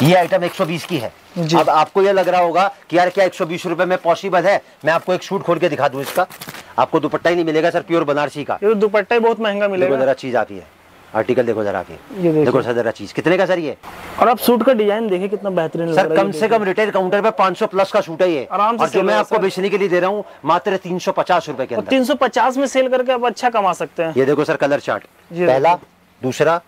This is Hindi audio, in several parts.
ये आइटम 120 की है। अब आपको ये लग रहा होगा कि यार क्या 120 रुपए में पॉसिबल है? मैं आपको एक सूट खोल के दिखा दूं इसका, आपको दुपट्टा ही नहीं मिलेगा सर, प्योर बनारसी का। ये दुपट्टा ही बहुत महंगा मिलेगा। देखो जरा चीज आती है, आर्टिकल देखो जरा आके, देखो सर जरा चीज कितने का सर ये। और आप सूट का डिजाइन देखिए कितना बेहतरीन लग रहा है सर। कम से कम रिटेल काउंटर पे 500 प्लस का सूट है ये, आराम से। और जो मैं आपको बेचने के लिए दे रहा हूँ मात्र 350 रुपए के अंदर। 350 में सेल करके आप अच्छा कमा सकते हैं। ये देखो सर कलर चार्ट, पहला, दूसरा,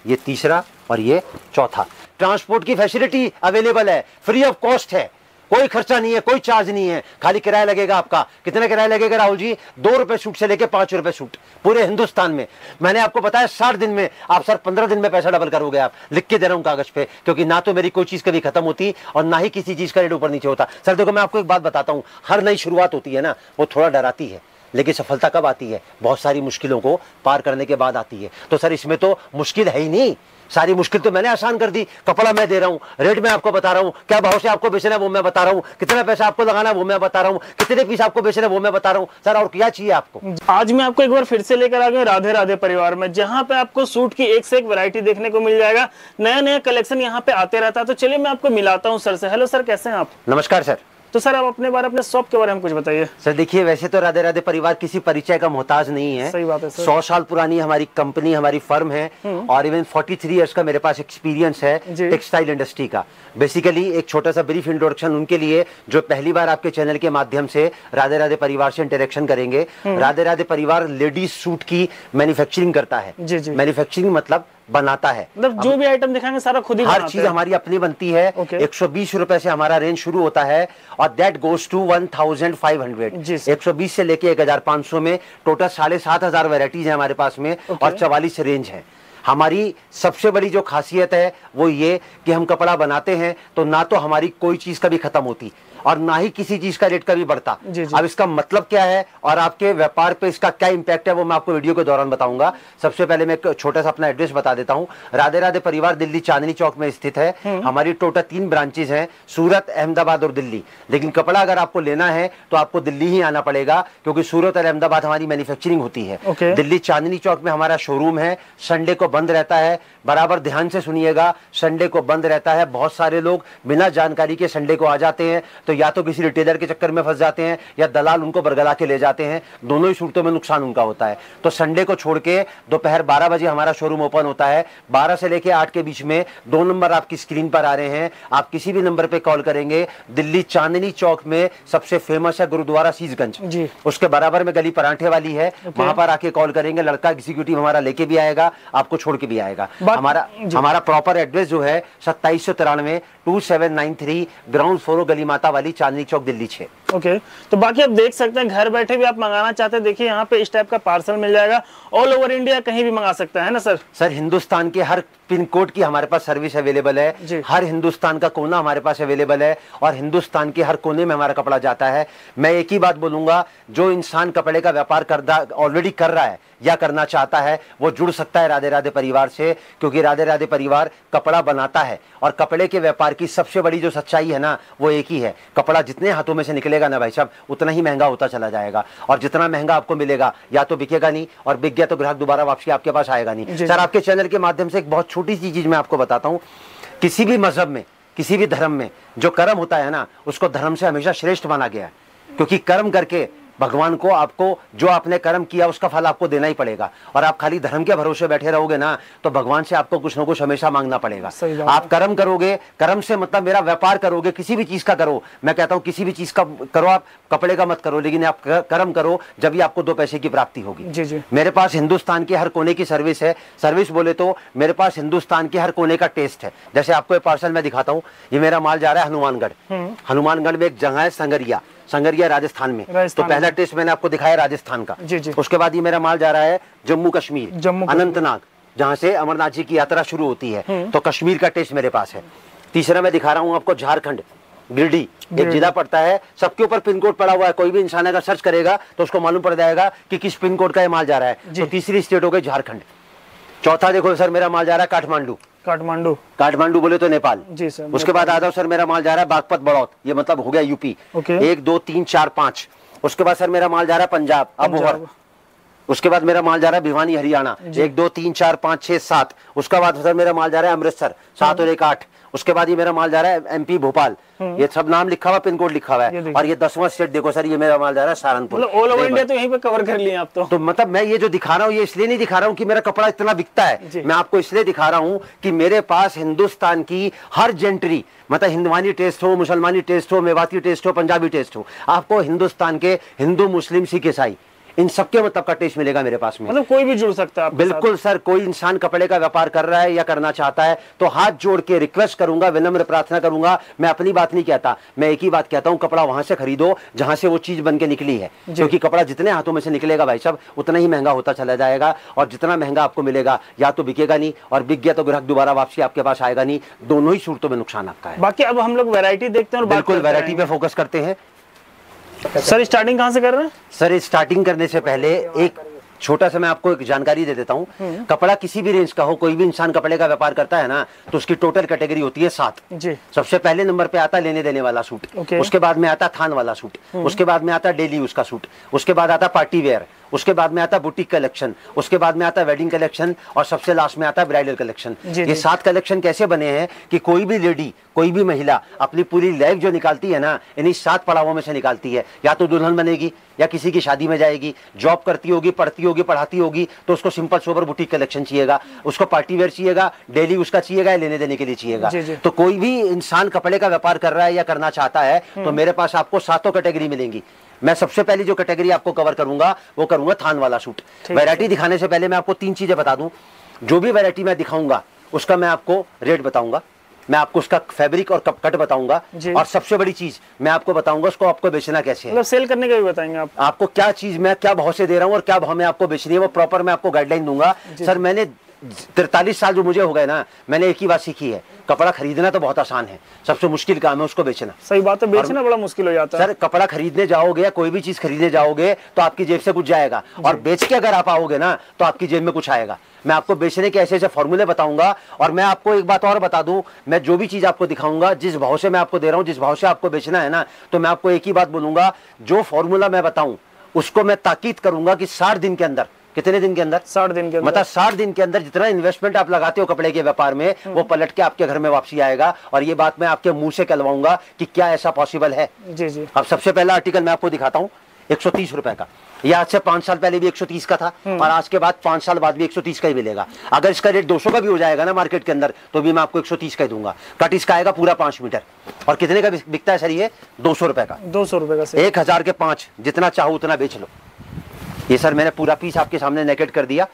ये तीसरा और ये चौथा। ट्रांसपोर्ट की फैसिलिटी अवेलेबल है, फ्री ऑफ कॉस्ट है, कोई खर्चा नहीं है, कोई चार्ज नहीं है, खाली किराया लगेगा आपका। कितना किराया लगेगा राहुल जी? 2 रुपए सूट से लेके 5 रुपए सूट पूरे हिंदुस्तान में। मैंने आपको बताया 60 दिन में आप सर 15 दिन में पैसा डबल करोगे। आप लिख के दे रहा हूं कागज पे, क्योंकि ना तो मेरी कोई चीज कभी खत्म होती और ना ही किसी चीज का रेट ऊपर नीचे होता। सर देखो मैं आपको एक बात बताता हूं, हर नई शुरुआत होती है ना वो थोड़ा डराती है, लेकिन सफलता कब आती है? बहुत सारी मुश्किलों को पार करने के बाद आती है। तो सर इसमें तो मुश्किल है ही नहीं, सारी मुश्किल तो मैंने आसान कर दी। कपड़ा मैं दे रहा हूं, रेट मैं आपको बता रहा हूं, क्या भाव से आपको बेचना है वो मैं बता रहा हूं, कितना पैसा आपको लगाना है वो मैं बता रहा हूं, कितने पीस आपको बेचना है वो मैं बता रहा हूं। सर और क्या चाहिए आपको? आज मैं आपको एक बार फिर से लेकर आ गया राधे राधे परिवार में, जहां पे आपको सूट की एक से एक वैरायटी देखने को मिल जाएगा। नया नया कलेक्शन यहाँ पे आते रहता है। तो चलिए मैं आपको मिलाता हूँ सर से। हेलो सर, कैसे हैं आप? नमस्कार सर। तो सर आप अपने बारे, अपने शॉप के बारे में कुछ बताइए। सर देखिए वैसे तो राधे राधे परिवार किसी परिचय का मोहताज नहीं है। सही बात है सर। 100 साल पुरानी हमारी कंपनी, हमारी फर्म है, और इवन 43 इयर्स का मेरे पास एक्सपीरियंस है टेक्सटाइल इंडस्ट्री का। बेसिकली एक छोटा सा ब्रीफ इंट्रोडक्शन उनके लिए जो पहली बार आपके चैनल के माध्यम से राधे राधे परिवार से इंटरेक्शन करेंगे। राधे राधे परिवार लेडीज सूट की मैन्युफैक्चरिंग करता है। मैन्युफैक्चरिंग मतलब बनाता है, मतलब जो भी आइटम दिखाएंगे सारा खुद ही हर चीज हमारी अपनी बनती है। 120 रुपए से हमारा रेंज शुरू होता है और दैट गोज टू 1500। 120 से लेके 1500 में टोटल 7500 वैरायटीज है हमारे पास में, और 44 रेंज है। हमारी सबसे बड़ी जो खासियत है वो ये कि हम कपड़ा बनाते हैं तो ना तो हमारी कोई चीज कभी खत्म होती और ना ही किसी चीज का रेट कभी बढ़ता। अब इसका मतलब क्या है और आपके व्यापार पे इसका क्या इंपैक्ट है वो मैं आपको वीडियो के दौरान बताऊंगा। सबसे पहले मैं एक छोटा सा अपना एड्रेस बता देता हूं। राधे राधे परिवार दिल्ली चांदनी चौक में स्थित है। हमारी टोटल 3 ब्रांचेज हैं, सूरत, अहमदाबाद और दिल्ली। लेकिन कपड़ा अगर आपको लेना है तो आपको दिल्ली ही आना पड़ेगा, क्योंकि सूरत और अहमदाबाद हमारी मैन्युफैक्चरिंग होती है। दिल्ली चांदनी चौक में हमारा शोरूम है, संडे को बंद रहता है। बराबर ध्यान से सुनिएगा, संडे को बंद रहता है। बहुत सारे लोग बिना जानकारी के संडे को आ जाते हैं, तो या तो किसी रिटेलर के चक्कर में फंस जाते हैं या दलाल उनको बरगला के ले जाते हैं। दोनों ही सूरतों में नुकसान उनका होता है। तो संडे को छोड़ के दोपहर 12 बजे हमारा शोरूम ओपन होता है। 12 से लेके 8 के बीच में 2 नंबर आपकी स्क्रीन पर आ रहे हैं, आप किसी भी नंबर पे कॉल करेंगे। दिल्ली चांदनी चौक में सबसे फेमस है गुरुद्वारा शीशगंज, उसके बराबर में गली परांठे वाली है, वहां पर आके कॉल करेंगे। लड़का एग्जीक्यूटिव हमारा लेके भी आएगा, आपको छोड़ के भी आएगा। हमारा प्रॉपर एड्रेस जो है 2793 2793 ग्राउंड फ्लोर गली माता वाली, चांदनी चौक, दिल्ली 6। तो बाकी आप देख सकते हैं, घर बैठे भी आप मंगाना चाहते हैं, देखिए यहाँ पे इस टाइप का पार्सल मिल जाएगा। ऑल ओवर इंडिया कहीं भी मंगा सकते हैं ना सर? सर हिंदुस्तान के हर पिन कोड की हमारे पास सर्विस अवेलेबल है, हर हिंदुस्तान का कोना हमारे पास अवेलेबल है, और हिंदुस्तान के हर कोने में हमारा कपड़ा जाता है। मैं एक ही बात बोलूंगा, जो इंसान कपड़े का व्यापार ऑलरेडी कर रहा है या करना चाहता है वो जुड़ सकता है राधे राधे परिवार से, क्योंकि राधे राधे परिवार कपड़ा बनाता है। और कपड़े के व्यापार की सबसे बड़ी जो सच्चाई है ना वो एक ही है, कपड़ा जितने हाथों में से निकलेगा ना भाई साहब उतना ही महंगा होता चला जाएगा, और जितना महंगा आपको मिलेगा या तो बिकेगा नहीं, और बिक गया तो ग्राहक दोबारा वापसी आपके पास आएगा नहीं। सर आपके चैनल के माध्यम से एक बहुत छोटी सी चीज मैं आपको बताता हूँ। किसी भी मजहब में, किसी भी धर्म में जो कर्म होता है ना उसको धर्म से हमेशा श्रेष्ठ माना गया है, क्योंकि कर्म करके भगवान को आपको जो आपने कर्म किया उसका फल आपको देना ही पड़ेगा। और आप खाली धर्म के भरोसे बैठे रहोगे ना तो भगवान से आपको कुछ ना कुछ हमेशा मांगना पड़ेगा। आप कर्म करोगे, कर्म से मतलब मेरा व्यापार करोगे, किसी भी चीज का करो, मैं कहता हूं किसी भी चीज का करो, आप कपड़े का मत करो, लेकिन आप कर्म करो, जब भी आपको 2 पैसे की प्राप्ति होगी। मेरे पास हिंदुस्तान के हर कोने की सर्विस है। सर्विस बोले तो मेरे पास हिंदुस्तान के हर कोने का टेस्ट है। जैसे आपको ये पार्सल मैं दिखाता हूँ, ये मेरा माल जा रहा है हनुमानगढ़। हनुमानगढ़ में एक जगह है संगरिया राजस्थान में। तो पहला टेस्ट मैंने आपको दिखाया राजस्थान का। उसके बाद ये मेरा माल जा रहा है जम्मू कश्मीर, अनंतनाग, जहां से अमरनाथ जी की यात्रा शुरू होती है। तो कश्मीर का टेस्ट मेरे पास है। तीसरा मैं दिखा रहा हूँ आपको झारखंड, गिरिडीह, एक जिला पड़ता है, सबके ऊपर पिन कोड पड़ा हुआ है। कोई भी इंसान अगर सर्च करेगा तो उसको मालूम पड़ जाएगा कि किस पिन कोड का ये माल जा रहा है। तो तीसरी स्टेट हो गई झारखंड। चौथा देखो सर मेरा माल जा रहा है काठमांडू बोले तो नेपाल। सर उसके बाद आता हूँ सर मेरा माल जा रहा है बागपत बड़ौद, ये मतलब हो गया यूपी। 1 2 3 4 5। उसके बाद सर मेरा माल जा रहा है पंजाब, अबोहर। उसके बाद मेरा माल जा रहा है भिवानी हरियाणा, 1 2 3 4 5 6 7। उसके बाद सर मेरा माल जा रहा है अमृतसर, 7 और 1 8। उसके बाद ये मेरा माल जा रहा है MP भोपाल, ये सब नाम लिखा हुआ, पिन कोड लिखा हुआ है, और ये 10वां स्टेट देखो सर, ये मेरा माल जा रहा है सहारनपुर। ऑल ओवर इंडिया तो यहीं पे कवर कर लिए आप तो मतलब मैं ये जो दिखा रहा हूँ, ये इसलिए नहीं दिखा रहा हूँ कि मेरा कपड़ा इतना बिकता है, मैं आपको इसलिए दिखा रहा हूँ कि मेरे पास हिंदुस्तान की हर जेंट्री, मतलब हिंदवानी टेस्ट हो, मुसलमानी टेस्ट हो, मेवाती टेस्ट हो, पंजाबी टेस्ट हो, आपको हिंदुस्तान के हिंदू, मुस्लिम, सिख, ईसाई, इन सबके मतलब का टेस्ट मिलेगा मेरे पास में। मतलब कोई भी जुड़ सकता है। बिल्कुल सर, कोई इंसान कपड़े का व्यापार कर रहा है या करना चाहता है तो हाथ जोड़ के रिक्वेस्ट करूंगा, विनम्र प्रार्थना करूंगा। मैं अपनी बात नहीं कहता, मैं एक ही बात कहता हूं, कपड़ा वहां से खरीदो जहां से वो चीज बन के निकली है, क्योंकि कपड़ा जितने हाथों में से निकलेगा भाई साहब, उतना ही महंगा होता चला जाएगा, और जितना महंगा आपको मिलेगा या तो बिकेगा नहीं, और बिक गया तो ग्राहक दोबारा वापसी आपके पास आएगा नहीं, दोनों ही सूरतों में नुकसान आपका है। बाकी अब हम लोग वैरायटी देखते हैं और बिल्कुल वैरायटी पे फोकस करते हैं। सर स्टार्टिंग कहां से कर रहे हैं? सर स्टार्टिंग करने से पहले एक छोटा सा मैं आपको एक जानकारी दे देता हूँ। कपड़ा किसी भी रेंज का हो, कोई भी इंसान कपड़े का व्यापार करता है ना, तो उसकी टोटल कैटेगरी होती है 7 जी। सबसे पहले नंबर पे आता है लेने देने वाला सूट, उसके बाद में आता थान वाला सूट, उसके बाद में आता डेली यूज का सूट, उसके बाद आता पार्टी वेयर, उसके बाद में आता बुटीक कलेक्शन, उसके बाद में आता वेडिंग कलेक्शन, और सबसे लास्ट में आता ब्राइडल कलेक्शन। ये 7 कलेक्शन कैसे बने हैं कि कोई भी लेडी, कोई भी महिला अपनी पूरी लाइफ जो निकालती है ना, इन्हीं 7 पड़ावों में से निकालती है। या तो दुल्हन बनेगी, या किसी की शादी में जाएगी, जॉब करती होगी, पढ़ती होगी, पढ़ाती होगी, तो उसको सिंपल सोबर बुटीक कलेक्शन चाहिएगा, उसको पार्टी वेयर चाहिएगा, डेली उसका चाहिएगा, लेने देने के लिए चाहिएगा। तो कोई भी इंसान कपड़े का व्यापार कर रहा है या करना चाहता है तो मेरे पास आपको 7 कैटेगरी मिलेंगी। मैं सबसे पहली जो कैटेगरी आपको कवर करूंगा वो करूंगा थान वाला सूट। वैरायटी दिखाने से पहले मैं आपको 3 चीजें बता दूं। जो भी वैरायटी मैं दिखाऊंगा उसका मैं आपको रेट बताऊंगा, मैं आपको उसका फैब्रिक और कट बताऊंगा, और सबसे बड़ी चीज मैं आपको बताऊंगा उसको आपको बेचना कैसे है। मतलब सेल करने का भी बताएंगे आप? आपको क्या चीज मैं क्या भाव से दे रहा हूँ और क्या भाव में आपको बेचनी है वो प्रॉपर मैं आपको गाइडलाइन दूंगा। सर मैंने 43 साल जो मुझे हो गए ना, मैंने एक ही बात सीखी है, कपड़ा खरीदना तो बहुत आसान है, सबसे मुश्किल काम है उसको बेचना। सही बात है, बेचना बड़ा मुश्किल हो जाता है। सर कपड़ा खरीदने जाओगे या कोई भी चीज खरीदने जाओगे तो आपकी जेब से कुछ जाएगा, और बेच के अगर आप आओगे ना तो आपकी जेब में कुछ आएगा। मैं आपको बेचने के ऐसे ऐसे फॉर्मूले बताऊंगा। और मैं आपको एक बात और बता दूं, मैं जो भी चीज आपको दिखाऊंगा, जिस भाव से मैं आपको दे रहा हूं, जिस भाव से आपको बेचना है ना, तो मैं आपको एक ही बात बोलूंगा, जो फॉर्मूला मैं बताऊं उसको मैं ताकीद करूंगा कि 60 दिन के अंदर, कितने दिन के अंदर? 60 दिन के अंदर। मतलब 60 दिन के अंदर जितना इन्वेस्टमेंट आप लगाते हो कपड़े के व्यापार में, वो पलट के आपके घर में वापसी आएगा। और ये बात मैं आपके मुंह से कहलवाऊंगा कि क्या ऐसा पॉसिबल है। जी जी। अब सबसे पहला आर्टिकल मैं आपको दिखाता हूँ, 130 रुपए का। ये आज से 5 साल पहले भी 130 का था, और आज के बाद 5 साल बाद भी 130 का ही मिलेगा। अगर इसका रेट 200 का भी हो जाएगा ना मार्केट के अंदर, तो भी मैं आपको 130 का ही दूंगा। कट इसका आएगा पूरा 5 मीटर। और कितने का बिकता है सर ये? 200 रुपए का। 200 रुपए का। 1000 के 5, जितना चाहो उतना बेच लो। ये सर मैंने पूरा पीस आपके सामने नेकेट कर दिया।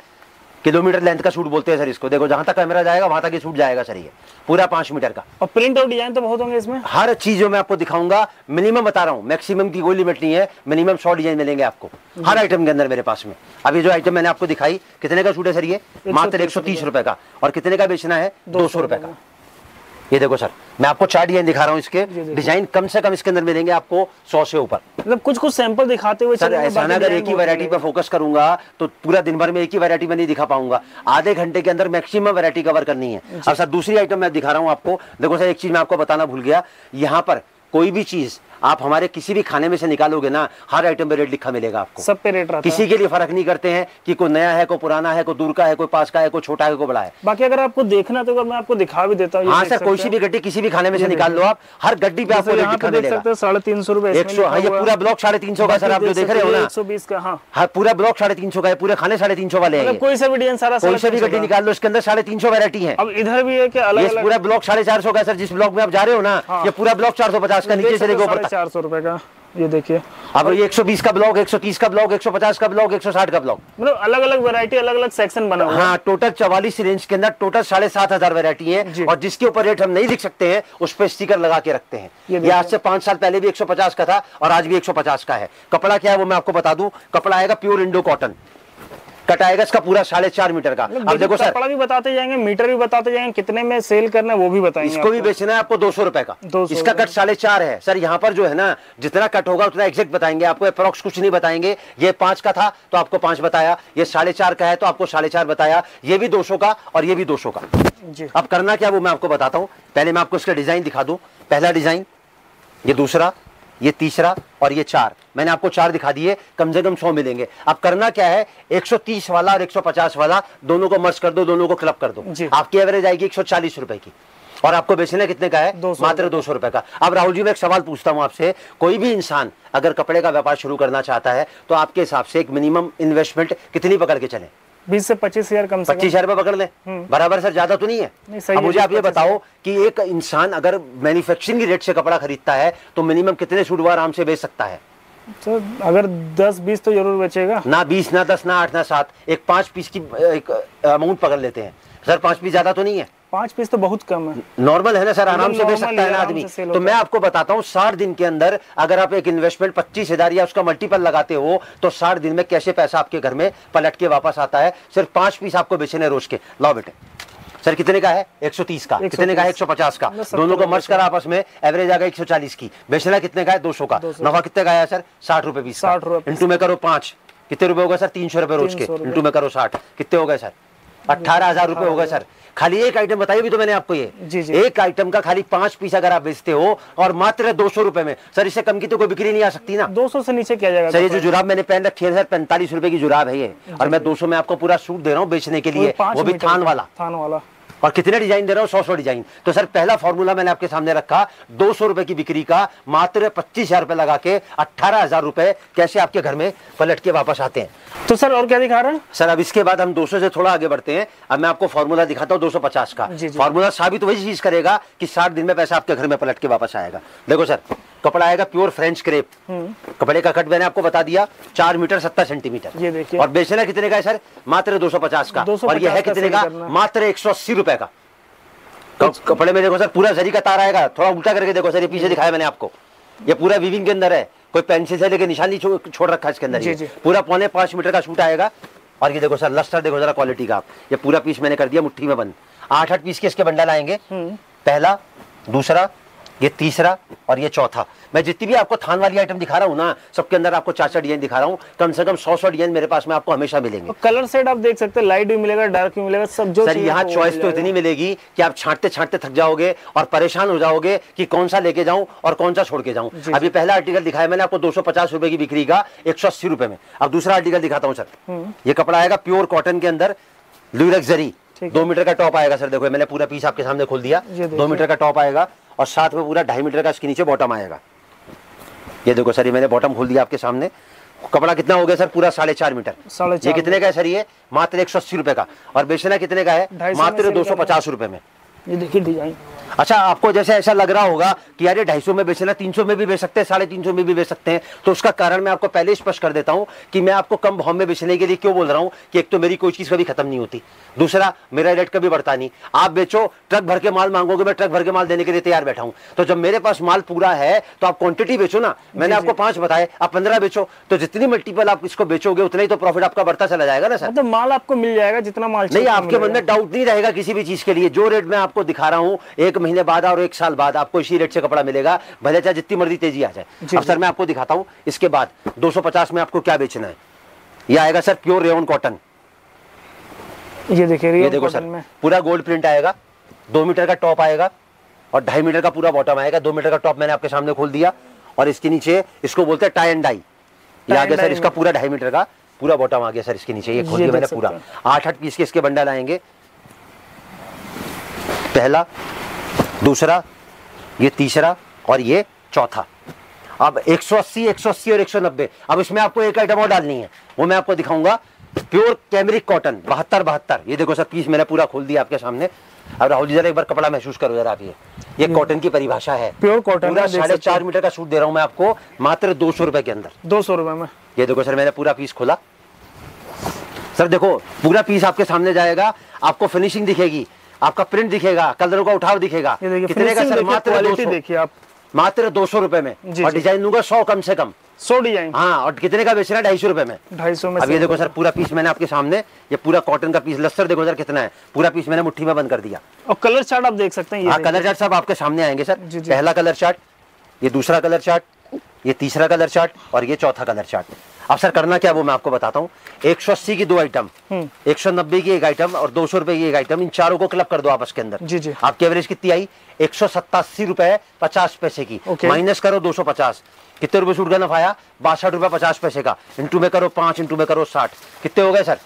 किलोमीटर लेंथ का सूट बोलते हैं सर इसको। देखो जहां तक कैमरा जाएगा वहां तक ये सूट जाएगा सर, ये पूरा 5 मीटर का। और प्रिंट और डिजाइन तो बहुत होंगे इसमें। हर चीज जो मैं आपको दिखाऊंगा, मिनिमम बता रहा हूँ, मैक्सिमम की कोई लिमिट नहीं है, मिनिमम 100 डिजाइन मिलेंगे आपको हर आइटम के अंदर मेरे पास में। अभी जो आइटम मैंने आपको दिखाई, कितने का सूट है सर ये? मात्र 130 रुपए का। और कितने का बेचना है? 200 रुपए का। ये देखो सर, मैं आपको 4 डिजाइन दिखा रहा हूँ। इसके डिजाइन कम से कम इसके अंदर मिलेंगे आपको 100 से ऊपर। मतलब कुछ कुछ सैंपल दिखाते हुए सर ऐसा ना, अगर एक ही वैरायटी पे फोकस करूंगा तो पूरा दिन भर में एक ही वैरायटी में नहीं दिखा पाऊंगा। आधे घंटे के अंदर मैक्सिमम वैरायटी कवर करनी है। अब सर दूसरी आइटम मैं दिखा रहा हूँ आपको। देखो सर, एक चीज मैं आपको बताना भूल गया, यहाँ पर कोई भी चीज आप हमारे किसी भी खाने में से निकालोगे ना, हर आइटम पे रेट लिखा मिलेगा आपको। सब पे रेट रहता है। किसी के लिए फर्क नहीं करते हैं कि कोई नया है, कोई पुराना है, कोई दूर का है, कोई पास का है, कोई छोटा है, कोई बड़ा है। बाकी अगर आपको देखना तो मैं आपको दिखा भी देता हूँ। हाँ सर, कोई सी भी गड्डी किसी भी खाने में से निकाल लो आप, हर गड्डी पे आपको रेट लिखा मिलेगा। 350 रुपए। 100। हाँ, ये पूरा ब्लॉक 350 का सर, आप जो देख रहे हो ना, 120 का। हाँ पूरा ब्लॉक 350 का है। पूरे खाने 350 वाले हैं। कोई सा भी डिजाइन सारा, कोई सा भी गड्डी निकाल लो, इसके अंदर 350 वैरायटी है। अब इधर भी है कि अलग पूरा ब्लॉक 450 का सर। जिस ब्लॉक में आप जा रहे हो ना, ये पूरा ब्लॉक 450 का, नीचे से लेकर ऊपर तक 400 रुपए का। ये देखिए, अब ये 120 का ब्लॉक, 130 का ब्लॉक, 150 का ब्लॉक, 160 का ब्लॉक, मतलब अलग अलग वैरायटी, अलग अलग सेक्शन बना हुआ है। हाँ, टोटल 44 रेंज के अंदर टोटल 7500 वैरायटी है। और जिसके ऊपर रेट हम नहीं लिख सकते हैं उस पर स्टिकर लगा के रखते हैं। ये आज से 5 साल पहले भी 150 का था और आज भी 150 का है। कपड़ा क्या है वो मैं आपको बता दूं। कपड़ा आएगा प्योर इंडो कॉटन, कट आएगा इसका पूरा 4.5 मीटर का। अब देखो सर, कपड़ा भी बताते जाएंगे, मीटर भी बताते जाएंगे, कितने में सेल करना है वो भी बताएंगे। इसको भी बेचना है आपको 200 रुपए का। इसका कट 4.5 है सर। यहाँ पर जो है ना, जितना कट होगा उतना एग्जैक्ट बताएंगे आपको, अप्रॉक्स कुछ नहीं बताएंगे। ये 5 का था तो आपको 5 बताया, ये 4.5 का है तो आपको 4.5 बताया, ये भी 200 का और ये भी 200 का। अब करना क्या वो मैं आपको बताता हूँ। पहले मैं आपको इसका डिजाइन दिखा दूं। पहला डिजाइन, ये दूसरा, ये तीसरा और ये 4। मैंने आपको 4 दिखा दिए, कम से कम 100 मिलेंगे। अब करना क्या है, 130 वाला और 150 वाला दोनों को मर्ज कर दो, दोनों को क्लब कर दो। आपकी एवरेज आएगी 140 रुपए की। और आपको बेचना कितने का है? मात्र 200 रुपए का। अब राहुल जी मैं एक सवाल पूछता हूं आपसे, कोई भी इंसान अगर कपड़े का व्यापार शुरू करना चाहता है तो आपके हिसाब से एक मिनिमम इन्वेस्टमेंट कितनी पकड़ के चले? 20 से 25 हजार कम से 25 हजार रुपए पकड़ ले, बराबर सर, ज्यादा तो नहीं है? अब मुझे आप ये बताओ कि एक इंसान अगर मैन्युफैक्चरिंग रेट से कपड़ा खरीदता है तो मिनिमम कितने सूट वो आराम से बेच सकता है? सर अगर 10-20 तो जरूर बेचेगा। ना 20 ना 10 ना 8 ना 7, एक 5 पीस की एक अमाउंट पकड़ लेते हैं सर। 5 पीस ज्यादा तो नहीं है? 5 पीस तो बहुत कम है। नॉर्मल है ना सर, आराम से बेच सकता है ना आदमी। तो मैं आपको बताता हूँ 60 दिन के अंदर अगर आप एक इन्वेस्टमेंट 25 हजार या उसका मल्टीपल लगाते हो तो 60 दिन में कैसे पैसा आपके घर में पलट के वापस आता है। सिर्फ 5 पीस आपको बेचने रोज के। लाओ बेटे सर, कितने का है? 130 का। कितने का है? 150 का। दोनों को मर्ज करा आपस में, एवरेज आ गया 140 की। बेचना कितने का है? 200 का। नफा कितने का है सर? 60 रुपए पीस। 60 रुपए इंटू में करो 5, कितने रुपए हो गए सर? 300 रुपए रोज के। इंटू में करो 60, कितने हो गए सर? 18,000 रुपए हो गए सर। खाली एक आइटम बताइए भी तो मैंने आपको ये जी। एक आइटम का खाली 5 पीस अगर आप बेचते हो और मात्र 200 रुपए में, सर इससे कम की तो कोई बिक्री नहीं आ सकती ना। 200 से नीचे क्या जाएगा सर? ये जो जुराब मैंने पहन रखी है सर 45 रुपए की जुराब है ये, और मैं 200 में आपको पूरा सूट दे रहा हूँ बेचने के लिए, वो भी थान वाला। और कितने डिजाइन दे रहा हूँ? 100 डिजाइन। तो सर पहला फॉर्मूला मैंने आपके सामने रखा, 200 रुपए की बिक्री का मात्र 25,000 रुपए लगा के 18,000 रुपए कैसे आपके घर में पलट के वापस आते हैं। तो सर और क्या दिखा रहे हैं सर? अब इसके बाद हम 200 से थोड़ा आगे बढ़ते हैं। अब मैं आपको फॉर्मूला दिखाता हूँ 250 का। फॉर्मूला साबित वही चीज करेगा कि 60 दिन में पैसा आपके घर में पलट के वापस आएगा। देखो सर, कपड़ा आएगा प्योर फ्रेंच क्रेप। कपड़े का कट मैंने आपको बता दिया 4 मीटर 70 सेंटीमीटर। ये देखिए। और बेचना कितने का है सर? मात्र 250 का। और ये है कितने का? मात्र 180 रुपए का। कपड़े में देखो सर पूरा जरी का तार आएगा। थोड़ा उल्टा करके देखो सर, ये पीछे दिखाया मैंने आपको, ये पूरा वीविंग के अंदर है, कोई पेंसिल से लेके निशानी छोड़ रखा है इसके अंदर। ये पूरा 4.5 मीटर का सूट आएगा। और ये देखो सर लस्टर देखो जरा क्वालिटी का। ये पूरा पीस मैंने कर दिया मुट्ठी में बंद। 8-8 पीस के इसके बंडल आएंगे, पहला, दूसरा, ये तीसरा और ये चौथा। मैं जितनी भी आपको थान वाली आइटम दिखा रहा हूँ ना, सबके अंदर आपको 4-4 डिजाइन दिखा रहा हूँ। कम से कम 100 डिजाइन मेरे पास में आपको हमेशा मिलेंगे। कलर सेट आप देख सकते हैं, लाइट भी मिलेगा, डार्क भी मिलेगा, सब जो सर यहाँ चॉइस तो इतनी मिलेगी कि आप छांटते छांटते थक जाओगे और परेशान हो जाओगे कि कौन सा लेके जाऊं और कौन सा छोड़ के जाऊं। अभी पहला आर्टिकल दिखाया मैंने आपको 250 रुपए की बिक्री का 180 रुपए में। अब दूसरा आर्टिकल दिखाता हूँ सर। ये कपड़ा आएगा प्योर कॉटन के अंदर, ल्यूरेक्स जरी, 2 मीटर का टॉप आएगा सर। देखो मैंने पूरा पीस आपके सामने खोल दिया। 2 मीटर का टॉप आएगा और साथ में पूरा 2.5 मीटर का इसके नीचे बॉटम आएगा। ये देखो सर, ये मैंने बॉटम खोल दिया आपके सामने। कपड़ा कितना हो गया सर? पूरा 4.5 मीटर। ये कितने का है सर? ये मात्र 180 रुपए का। और बेचना कितने का है? मात्र 250 रुपए में। ये देखिए डिजाइन। अच्छा, आपको जैसे ऐसा लग रहा होगा कि यार ये 250 में बेचना, 300 में भी बेच सकते हैं, 350 में भी बेच सकते हैं, तो उसका कारण मैं आपको पहले स्पष्ट कर देता हूं कि मैं आपको कम भाव में बेचने के लिए क्यों बोल रहा हूं कि एक तो मेरी कोई चीज कभी खत्म नहीं होती, दूसरा मेरा रेट कभी बढ़ता नहीं। आप बेचो, ट्रक भर के माल मांगोगे, मैं ट्रक भर के माल देने के लिए तैयार बैठा हूं। तो जब मेरे पास माल पूरा है तो आप क्वांटिटी बेचो ना। मैंने आपको 5 बताए, आप 15 बेचो, तो जितनी मल्टीपल आप इसको बेचोगे उतना ही तो प्रॉफिट आपका बढ़ता चला जाएगा ना सर। मतलब माल आपको मिल जाएगा जितना माल नहीं, आपके मन में डाउट नहीं रहेगा किसी भी चीज के लिए। जो रेट मैं आपको दिखा रहा हूं, 1 महीने बाद और 1 साल बाद आपको इसी रेट से कपड़ा मिलेगा, भले चाहे जितनी मर्जी तेजी आ जाए। अब सर मैं आपको दिखाता हूं इसके बाद 250 में आपको क्या बेचना है। ये आएगा सर प्योर रेयन कॉटन। ये देखिए, ये देखो सर पूरा गोल्ड प्रिंट आएगा, 2 मीटर का टॉप आएगा और 2.5 मीटर का पूरा बॉटम आएगा। 2 मीटर का टॉप मैंने आपके सामने खोल दिया और इसके नीचे इसको बोलते हैं टाई एंड डाई। ये आ गया सर इसका पूरा 2.5 मीटर का पूरा बॉटम आ गया सर इसके नीचे। ये खोल दिया मैंने पूरा। 8-8 पीस के इसके बंडल आएंगे, पहला, दूसरा, ये तीसरा और ये चौथा। अब 180, 180 और 190। अब इसमें आपको एक आइटम और डालनी है, वो मैं आपको दिखाऊंगा। Pure cambric cotton 72-72। ये देखो सर पीस मैंने पूरा खोल दिया आपके सामने। अब राहुल जी जरा एक बार कपड़ा महसूस करो जरा आप। ये कॉटन की परिभाषा है, प्योर कॉटन। पूरा 4.5 मीटर का सूट दे रहा हूं मैं आपको मात्र 200 रुपए के अंदर। 200 रुपए में। ये देखो सर मैंने पूरा पीस खोला सर। देखो पूरा पीस आपके सामने जाएगा, आपको फिनिशिंग दिखेगी, आपका प्रिंट दिखेगा, कलरों का उठाव दिखेगा। कितने का सर? मात्र 200। देखिए आप, मात्र 200 रुपए में। और डिजाइन दूंगा 100 कम से कम 100 डिजाइन। हाँ, और कितने का बेच रहा है? 250 रुपए में। 250 में। अब ये देखो सर पूरा पीस मैंने आपके सामने, ये पूरा कॉटन का पीस, लस्टर देखो सर कितना है, पूरा पीस मैंने मुट्ठी में बंद कर दिया। और कलर चार्ट आप देख सकते हैं। हाँ, कलर चार्ट सब आपके सामने आएंगे सर। पहला कलर चार्ट, ये दूसरा कलर चार्ट, ये तीसरा कलर चार्ट और ये चौथा कलर चार्ट। अब सर करना क्या वो मैं आपको बताता हूँ। 180 की 2 आइटम, 190 की 1 आइटम और 200 रुपए की 1 आइटम, इन चारों को क्लब कर दो आपस के अंदर। जी। आपकी एवरेज कितनी आई? 187 रुपए 50 पैसे की। माइनस करो 250, कितने रुपए सूट का नफा आया? 62 रुपए 50 पैसे का। इंटू में करो 5, इंटू में करो 60, कितने हो गए सर?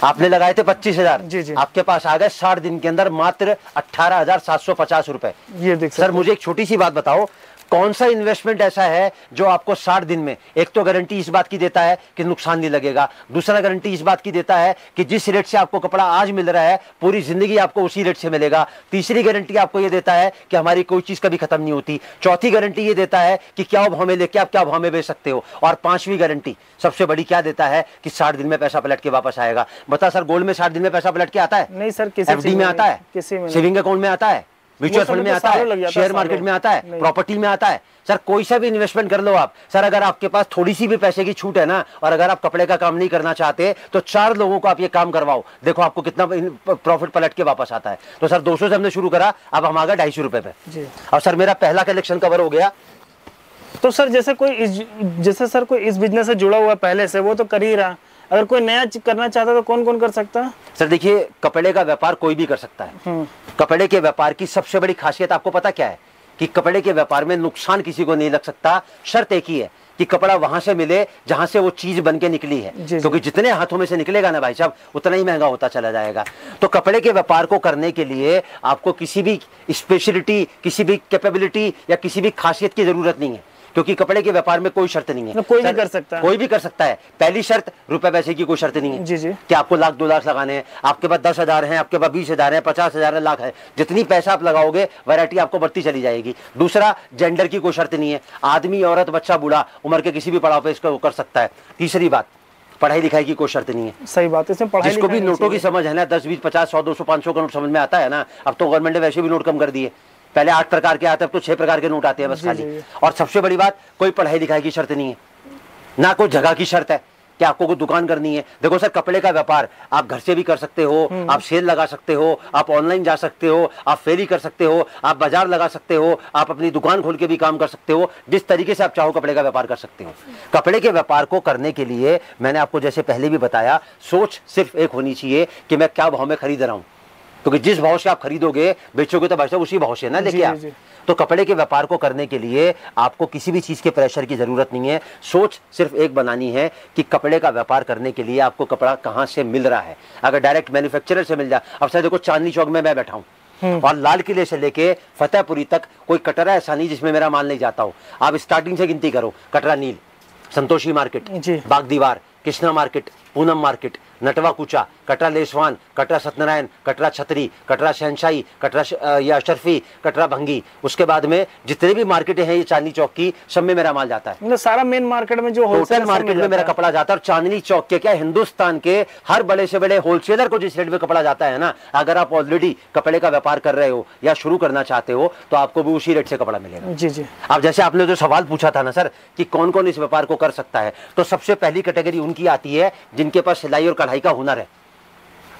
आपने लगाए थे 25,000, जी जी, आपके पास आ गए 60 दिन के अंदर मात्र 18,750 रुपए। ये देख सर मुझे एक छोटी सी बात बताओ, कौन सा इन्वेस्टमेंट ऐसा है जो आपको 60 दिन में, एक तो गारंटी इस बात की देता है कि नुकसान नहीं लगेगा, दूसरा गारंटी इस बात की देता है कि जिस रेट से आपको कपड़ा आज मिल रहा है पूरी जिंदगी आपको उसी रेट से मिलेगा, तीसरी गारंटी आपको ये देता है कि हमारी कोई चीज कभी खत्म नहीं होती, चौथी गारंटी ये देता है कि क्या भाव में लेके आप क्या भाव में बेच सकते हो, और पांचवी गारंटी सबसे बड़ी क्या देता है कि 60 दिन में पैसा पलट के वापस आएगा। बता सर, गोल्ड में 60 दिन में पैसा पलट के आता है? नहीं सर, एफडी में आता है, सेविंग अकाउंट में आता है, म्यूचुअल फंड में आता है, शेयर मार्केट में आता है, प्रॉपर्टी में आता है। सर कोई सा भी इन्वेस्टमेंट कर लो आप। सर अगर आपके पास थोड़ी सी भी पैसे की छूट है ना, और अगर आप कपड़े का काम नहीं करना चाहते तो 4 लोगों को आप ये काम करवाओ, देखो आपको कितना प्रॉफिट पलट के वापस आता है। तो सर 200 से हमने शुरू करा, अब हम आ गए 250 रुपए पे। और सर मेरा पहला कलेक्शन कवर हो गया। तो सर जैसे कोई इस बिजनेस से जुड़ा हुआ पहले से, वो तो कर ही रहा, अगर कोई नया करना चाहता तो कौन कौन कर सकता है? सर देखिए, कपड़े का व्यापार कोई भी कर सकता है। कपड़े के व्यापार की सबसे बड़ी खासियत आपको पता क्या है कि कपड़े के व्यापार में नुकसान किसी को नहीं लग सकता। शर्त एक ही है कि कपड़ा वहां से मिले जहां से वो चीज बन के निकली है, क्योंकि जितने हाथों में से निकलेगा ना भाई साहब, उतना ही महंगा होता चला जाएगा। तो कपड़े के व्यापार को करने के लिए आपको किसी भी स्पेशलिटी, किसी भी कैपेबिलिटी या किसी भी खासियत की जरूरत नहीं है, क्योंकि कपड़े के व्यापार में कोई शर्त नहीं है। कोई भी कर सकता है, कोई भी कर सकता है। पहली शर्त, रुपए पैसे की कोई शर्त नहीं है। जी जी, कि आपको लाख 2 लाख लगाने हैं, आपके पास 10,000 है, आपके पास 20,000 है, 50,000 है, लाख है, जितनी पैसा आप लगाओगे वैरायटी आपको बढ़ती चली जाएगी। दूसरा, जेंडर की कोई शर्त नहीं है, आदमी औरत बच्चा बूढ़ा उम्र के किसी भी पड़ाव पे इसको कर सकता है। तीसरी बात, पढ़ाई लिखाई की कोई शर्त नहीं है। सही बात है, इसमें पढ़ाई जिसको भी नोटों की समझ है ना, 10 20 50 100 200 500 का नोट समझ में आता है ना, अब तो गवर्नमेंट ने वैसे भी नोट कम कर दिए। पहले 8 प्रकार के आते हैं, अब तो 6 प्रकार के नोट आते हैं बस खाली। और सबसे बड़ी बात, कोई पढ़ाई लिखाई की शर्त नहीं है, ना कोई जगह की शर्त है कि आपको कोई दुकान करनी है। देखो सर, कपड़े का व्यापार आप घर से भी कर सकते हो, आप सेल लगा सकते हो, आप ऑनलाइन जा सकते हो, आप फेरी कर सकते हो, आप बाजार लगा सकते हो, आप अपनी दुकान खोल के भी काम कर सकते हो। जिस तरीके से आप चाहो कपड़े का व्यापार कर सकते हो। कपड़े के व्यापार को करने के लिए मैंने आपको जैसे पहले भी बताया, सोच सिर्फ एक होनी चाहिए कि मैं क्या भाव में खरीद रहा हूं, क्योंकि जिस भाव से आप खरीदोगे बेचोगे तो भाई साहब उसी भाव से ना लेके आप। तो कपड़े के व्यापार को करने के लिए आपको किसी भी चीज के प्रेशर की जरूरत नहीं है। सोच सिर्फ एक बनानी है कि कपड़े का व्यापार करने के लिए आपको कपड़ा कहां से मिल रहा है। अगर डायरेक्ट मैन्युफैक्चरर से मिल जाए, अब सर देखो चांदनी चौक में मैं बैठा हूं और लाल किले से लेके फतेहपुरी तक कोई कटरा ऐसा नहीं जिसमें मेरा माल नहीं जाता हो। आप स्टार्टिंग से गिनती करो, कटरा नील, संतोषी मार्केट, बाग दीवार, कृष्णा मार्केट, पूनम मार्केट, नटवा कुचा, कटरा लेसवान, कटरा सत्यनारायण, कटरा छतरी, कटरा शहनशाही, कटरा या अशरफी, कटरा भंगी, उसके बाद में जितने भी मार्केटें हैं ये चांदनी चौक की, सब में मेरा माल जाता है। सारा मेन मार्केट में जो होलसेल मार्केट में मेरा कपड़ा जाता है। और चांदनी चौक के क्या, हिंदुस्तान के हर बड़े से बड़े होलसेलर को जिस रेट में कपड़ा जाता है ना, अगर आप ऑलरेडी कपड़े का व्यापार कर रहे हो या शुरू करना चाहते हो तो आपको भी उसी रेट से कपड़ा मिलेगा। जी जी। अब जैसे आपने जो सवाल पूछा था ना सर कि कौन कौन इस व्यापार को कर सकता है, तो सबसे पहली कैटेगरी उनकी आती है जिनके पास सिलाई और कढ़ाई का हुनर है।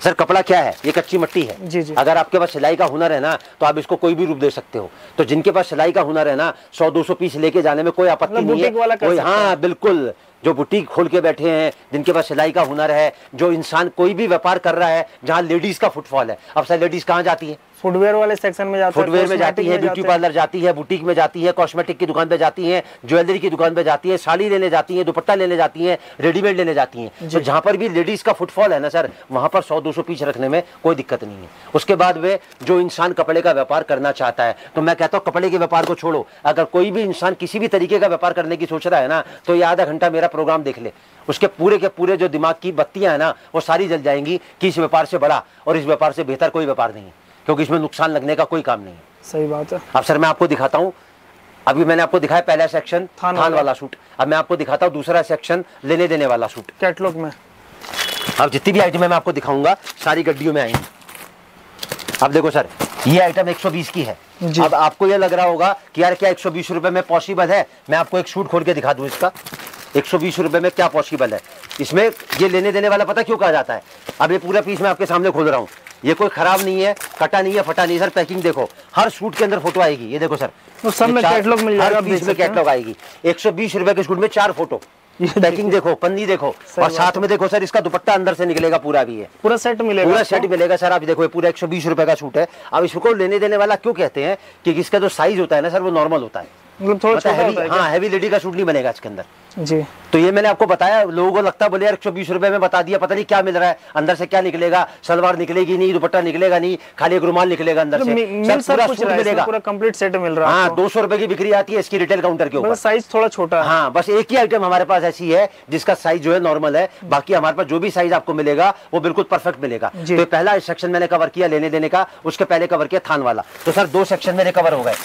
सर कपड़ा क्या है, ये कच्ची मिट्टी है। जी जी। अगर आपके पास सिलाई का हुनर है ना तो आप इसको कोई भी रूप दे सकते हो। तो जिनके पास सिलाई का हुनर है ना, 100-200 पीस लेके जाने में कोई आपत्ति नहीं है। कोई, हाँ बिल्कुल, जो बुटीक खोल के बैठे हैं, जिनके पास सिलाई का हुनर है, जो इंसान कोई भी व्यापार कर रहा है जहाँ लेडीज का फुटफॉल है। अब सर लेडीज कहाँ जाती है? फुटवेयर वाले सेक्शन में जाती है, फुटवेयर में जाती है, ब्यूटी पार्लर जाती है, बुटीक में जाती है, कॉस्मेटिक की दुकान पे जाती है, ज्वेलरी की दुकान पे जाती है, साड़ी लेने जाती है, दुपट्टा लेने जाती है, रेडीमेड लेने जाती हैं। तो जहां पर भी लेडीज का फुटफॉल है ना सर, वहां पर 100-200 पीस रखने में कोई दिक्कत नहीं है। उसके बाद वे जो इंसान कपड़े का व्यापार करना चाहता है, तो मैं कहता हूँ कपड़े के व्यापार को छोड़ो, अगर कोई भी इंसान किसी भी तरीके का व्यापार करने की सोच रहा है ना, तो ये आधा घंटा मेरा प्रोग्राम देख ले, उसके पूरे के पूरे जो दिमाग की बत्तियां है ना वो सारी जल जाएंगी कि इस व्यापार से बड़ा और इस व्यापार से बेहतर कोई व्यापार नहीं है, क्योंकि इसमें नुकसान लगने का कोई काम नहीं है। सही बात है। अब सर मैं आपको दिखाता हूँ, अभी मैंने आपको दिखाया पहला सेक्शन थान वाला सूट, अब मैं आपको दिखाता हूँ दूसरा सेक्शन लेने देने वाला सूट कैटलॉग में। अब जितनी भी आइटम मैं आपको दिखाऊंगा सारी गड्डियों में आएंगी। अब देखो सर, ये आइटम 120 की है। अब आपको ये लग रहा होगा कि यार क्या 120 रुपए में पॉसिबल है? मैं आपको एक सूट खोल के दिखा दूं इसका, 120 रुपए में क्या पॉसिबल है। इसमें ये लेने देने वाला पता क्यों कहा जाता है? अब ये पूरा पीस मैं आपके सामने खोल रहा हूँ, ये कोई खराब नहीं है, कटा नहीं है, फटा नहीं है। सर पैकिंग देखो, हर सूट के अंदर फोटो आएगी, ये देखो सर, तो सब में कैटलॉग मिल जाएगा, हर पीस में कैटलॉग आएगी। 120 रुपए के सूट में 4 फोटो, पैकिंग देखो, पन्नी देखो, और साथ में देखो सर इसका दुपट्टा अंदर से निकलेगा पूरा भी है, पूरा सेट मिलेगा, पूरा सेट मिलेगा सर। आप देखो ये पूरा 120 रुपए का सूट है। अब इसको लेने देने वाला क्यों कहते हैं? क्योंकि इसका जो साइज होता है ना सर वो नॉर्मल होता है, मतलब थोड़ा छोटा होता है। हाँ, हैवी लेडी का सूट नहीं बनेगा इसके अंदर जी। तो ये मैंने आपको बताया, लोगों को लगता है बोले यार 120 रुपए में बता दिया, पता नहीं क्या मिल रहा है, अंदर से क्या निकलेगा, सलवार निकलेगी नहीं, दुपट्टा निकलेगा नहीं, खाली एक रुमाल निकलेगा अंदर से, पूरा सूट मिलेगा, पूरा कंप्लीट सेट मिल रहा है। हाँ, 200 रुपए की बिक्री आती है इसकी रिटेल काउंटर के ऊपर। साइज थोड़ा छोटा है। हाँ, बस एक ही आइटम हमारे पास ऐसी है जिसका साइज जो है नॉर्मल है, बाकी हमारे पास जो भी साइज आपको मिलेगा वो बिल्कुल परफेक्ट मिलेगा। तो पहला सेक्शन मैंने कवर किया लेने देने का, उसके पहले कवर किया थान वाला, तो सर 2 सेक्शन मेरे कवर हो गए।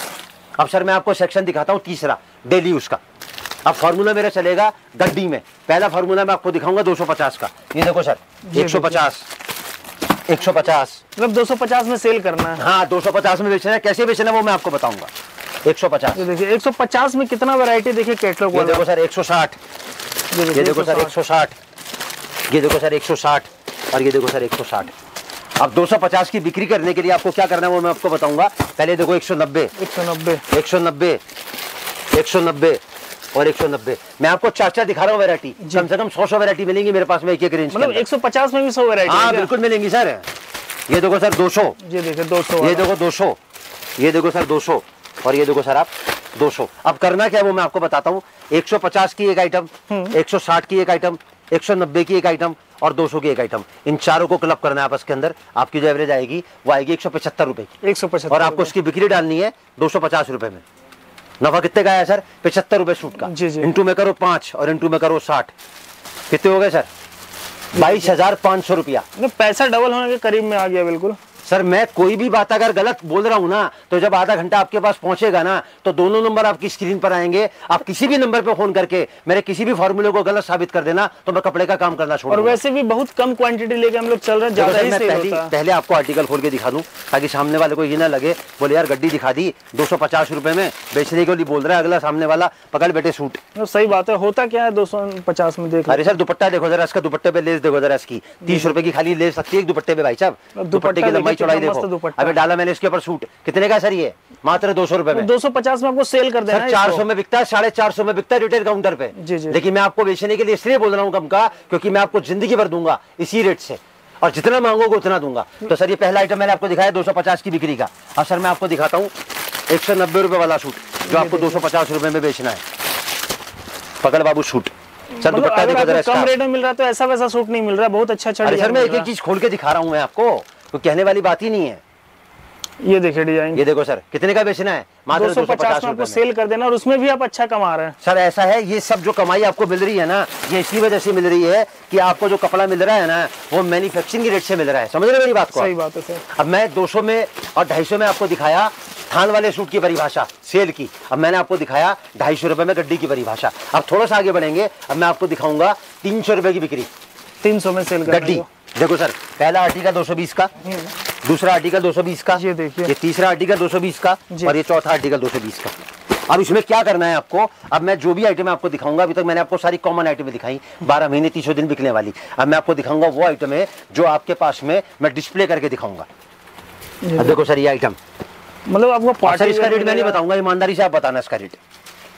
अब सर मैं आपको सेक्शन दिखाता हूँ तीसरा, डेली यूज का। अब फार्मूला मेरा चलेगा गड्डी में। पहला फार्मूला मैं आपको दिखाऊंगा 250 का। ये देखो सर, 150 मतलब 250 में सेल करना है। हाँ, 250 में बेचना है। कैसे बेचना है वो मैं आपको बताऊंगा। 150 देखिए, 150 में कितना वैरायटी देखिए कैटलॉग। ये देखो सर 160, ये देखो सर 160, ये देखो सर 160 और ये देखो सर 160। अब 250 की बिक्री करने के लिए आपको क्या करना है वो मैं आपको बताऊंगा। पहले देखो 190 और 190। मैं आपको 4 दिखा रहा हूँ वैरायटी, कम से कम 100 वैरायटी मिलेंगी मेरे पास में एक रेंज। मतलब 150 में भी 100 वैरायटी? हाँ बिल्कुल मिलेंगी सर। ये देखो सर 200, ये देखो 200, ये देखो 200, ये देखो सर 200 और ये देखो सर आप 200। अब करना क्या है वो मैं आपको बताता हूँ। 150 की एक आइटम, 160 की एक आइटम, 190 की एक आइटम और 200 की एक आइटम, इन चारों को क्लब करना है आपस के अंदर। आपकी जो एवरेज आएगी वो आएगी 175 रुपए की। 175 और आपको उसकी बिक्री डालनी है 250 रुपए में। नफा कितने का है सर? 75 रुपए सूट का। इंटू में करो 5 और इंटू में करो 60, कितने हो गए सर? 22,500 रुपया। पैसा डबल होने के करीब में आ गया। बिल्कुल सर, मैं कोई भी बात अगर गलत बोल रहा हूं ना, तो जब आधा घंटा आपके पास पहुंचेगा ना, तो दोनों नंबर आपकी स्क्रीन पर आएंगे। आप किसी भी नंबर पे फोन करके मेरे किसी भी फॉर्मूले को गलत साबित कर देना, तो मैं कपड़े का काम करना छोड़ दूंगा। और वैसे भी बहुत कम क्वांटिटी लेके हम लोग चल रहे हैं, ज्यादा ही सेल होता है। पहले आपको आर्टिकल खोल के दिखा दूं, ताकि सामने वाले को ये ना लगे बोले यार गड्डी दिखा दी 250 रुपए में बेचने के लिए बोल रहा है अगला सामने वाला, पकड़ बेटे सूट। सही बात है। होता क्या है 250 में? देख, अरे सर दुपट्टा देखो जरा, इसका दुपट्टे पे लेस देखो जरा, इसकी 30 रुपए की खाली लेस लगती है एक दुपट्टे पे भाई साहब। दुपट्टे की लंबाई चौड़ाई देखो। अबे डाला मैंने इसके ऊपर सूट, कितने का सर? ये मात्र 200 रुपए में। 250 में आपको सेल कर देना है। 400 में बिकता है, 450 में बिकता है रिटेल काउंटर पे। लेकिन मैं आपको बेचने के लिए इसलिए बोल रहा हूँ कम का, क्योंकि मैं आपको जिंदगी भर दूंगा इसी रेट से, और जितना मांगोगे उतना दूंगा। तो सर ये पहला आइटम मैंने आपको दिखाया 250 की बिक्री का। अब सर मैं आपको दिखाता हूँ 190 रुपए वाला सूट, जो आपको 250 रुपए में बेचना है। पकड़ बाबू सूट। सर दुपट्टा देखो जरा, कम रेट में मिल रहा है तो ऐसा वैसा सूट नहीं मिल रहा, बहुत अच्छा अच्छा। अरे सर मैं एक चीज खोल के दिखा रहा हूँ मैं आपको, तो कहने वाली बात ही नहीं है। ये देखिए डिजाइन, ये देखो सर कितने का बेचना है? मात्र 250 में आपको सेल कर देना, और उसमें भी आप अच्छा कमा रहे हैं। सर ऐसा है, ये सब जो कमाई आपको मिल रही है ना, ये इसी वजह से मिल रही है कि आपको जो कपड़ा मिल रहा है ना, वो मैन्युफैक्चरिंग की रेट से मिल रहा है। समझ रहे मेरी बात को? सही बात है सर। अब मैं 200 में और 250 में आपको दिखाया थान वाले सूट की परिभाषा सेल की। अब मैंने आपको दिखाया 250 रुपए में गड्डी की परिभाषा। अब थोड़ा सा आगे बढ़ेंगे, अब मैं आपको दिखाऊंगा 300 रुपए की बिक्री, 300 में सेल गड्डी। देखो सर, पहला आर्टिकल 220 का, दूसरा आर्टिकल 220 का, ये देखिए, ये तीसरा आर्टिकल 220 का और ये चौथा आर्टिकल 220 का। अब इसमें क्या करना है आपको? अब मैं जो भी आइटम आपको दिखाऊंगा, अभी तक मैंने आपको सारी कॉमन आइटम दिखाई, 12 महीने 300 दिन बिकने वाली। अब मैं आपको दिखाऊंगा वो आइटम है जो आपके पास में मैं डिस्प्ले करके दिखाऊंगा। अब देखो सर ये आइटम, मतलब आपको सर इसका रेट मैं नहीं बताऊंगा, ईमानदारी से आप बताना इसका रेट।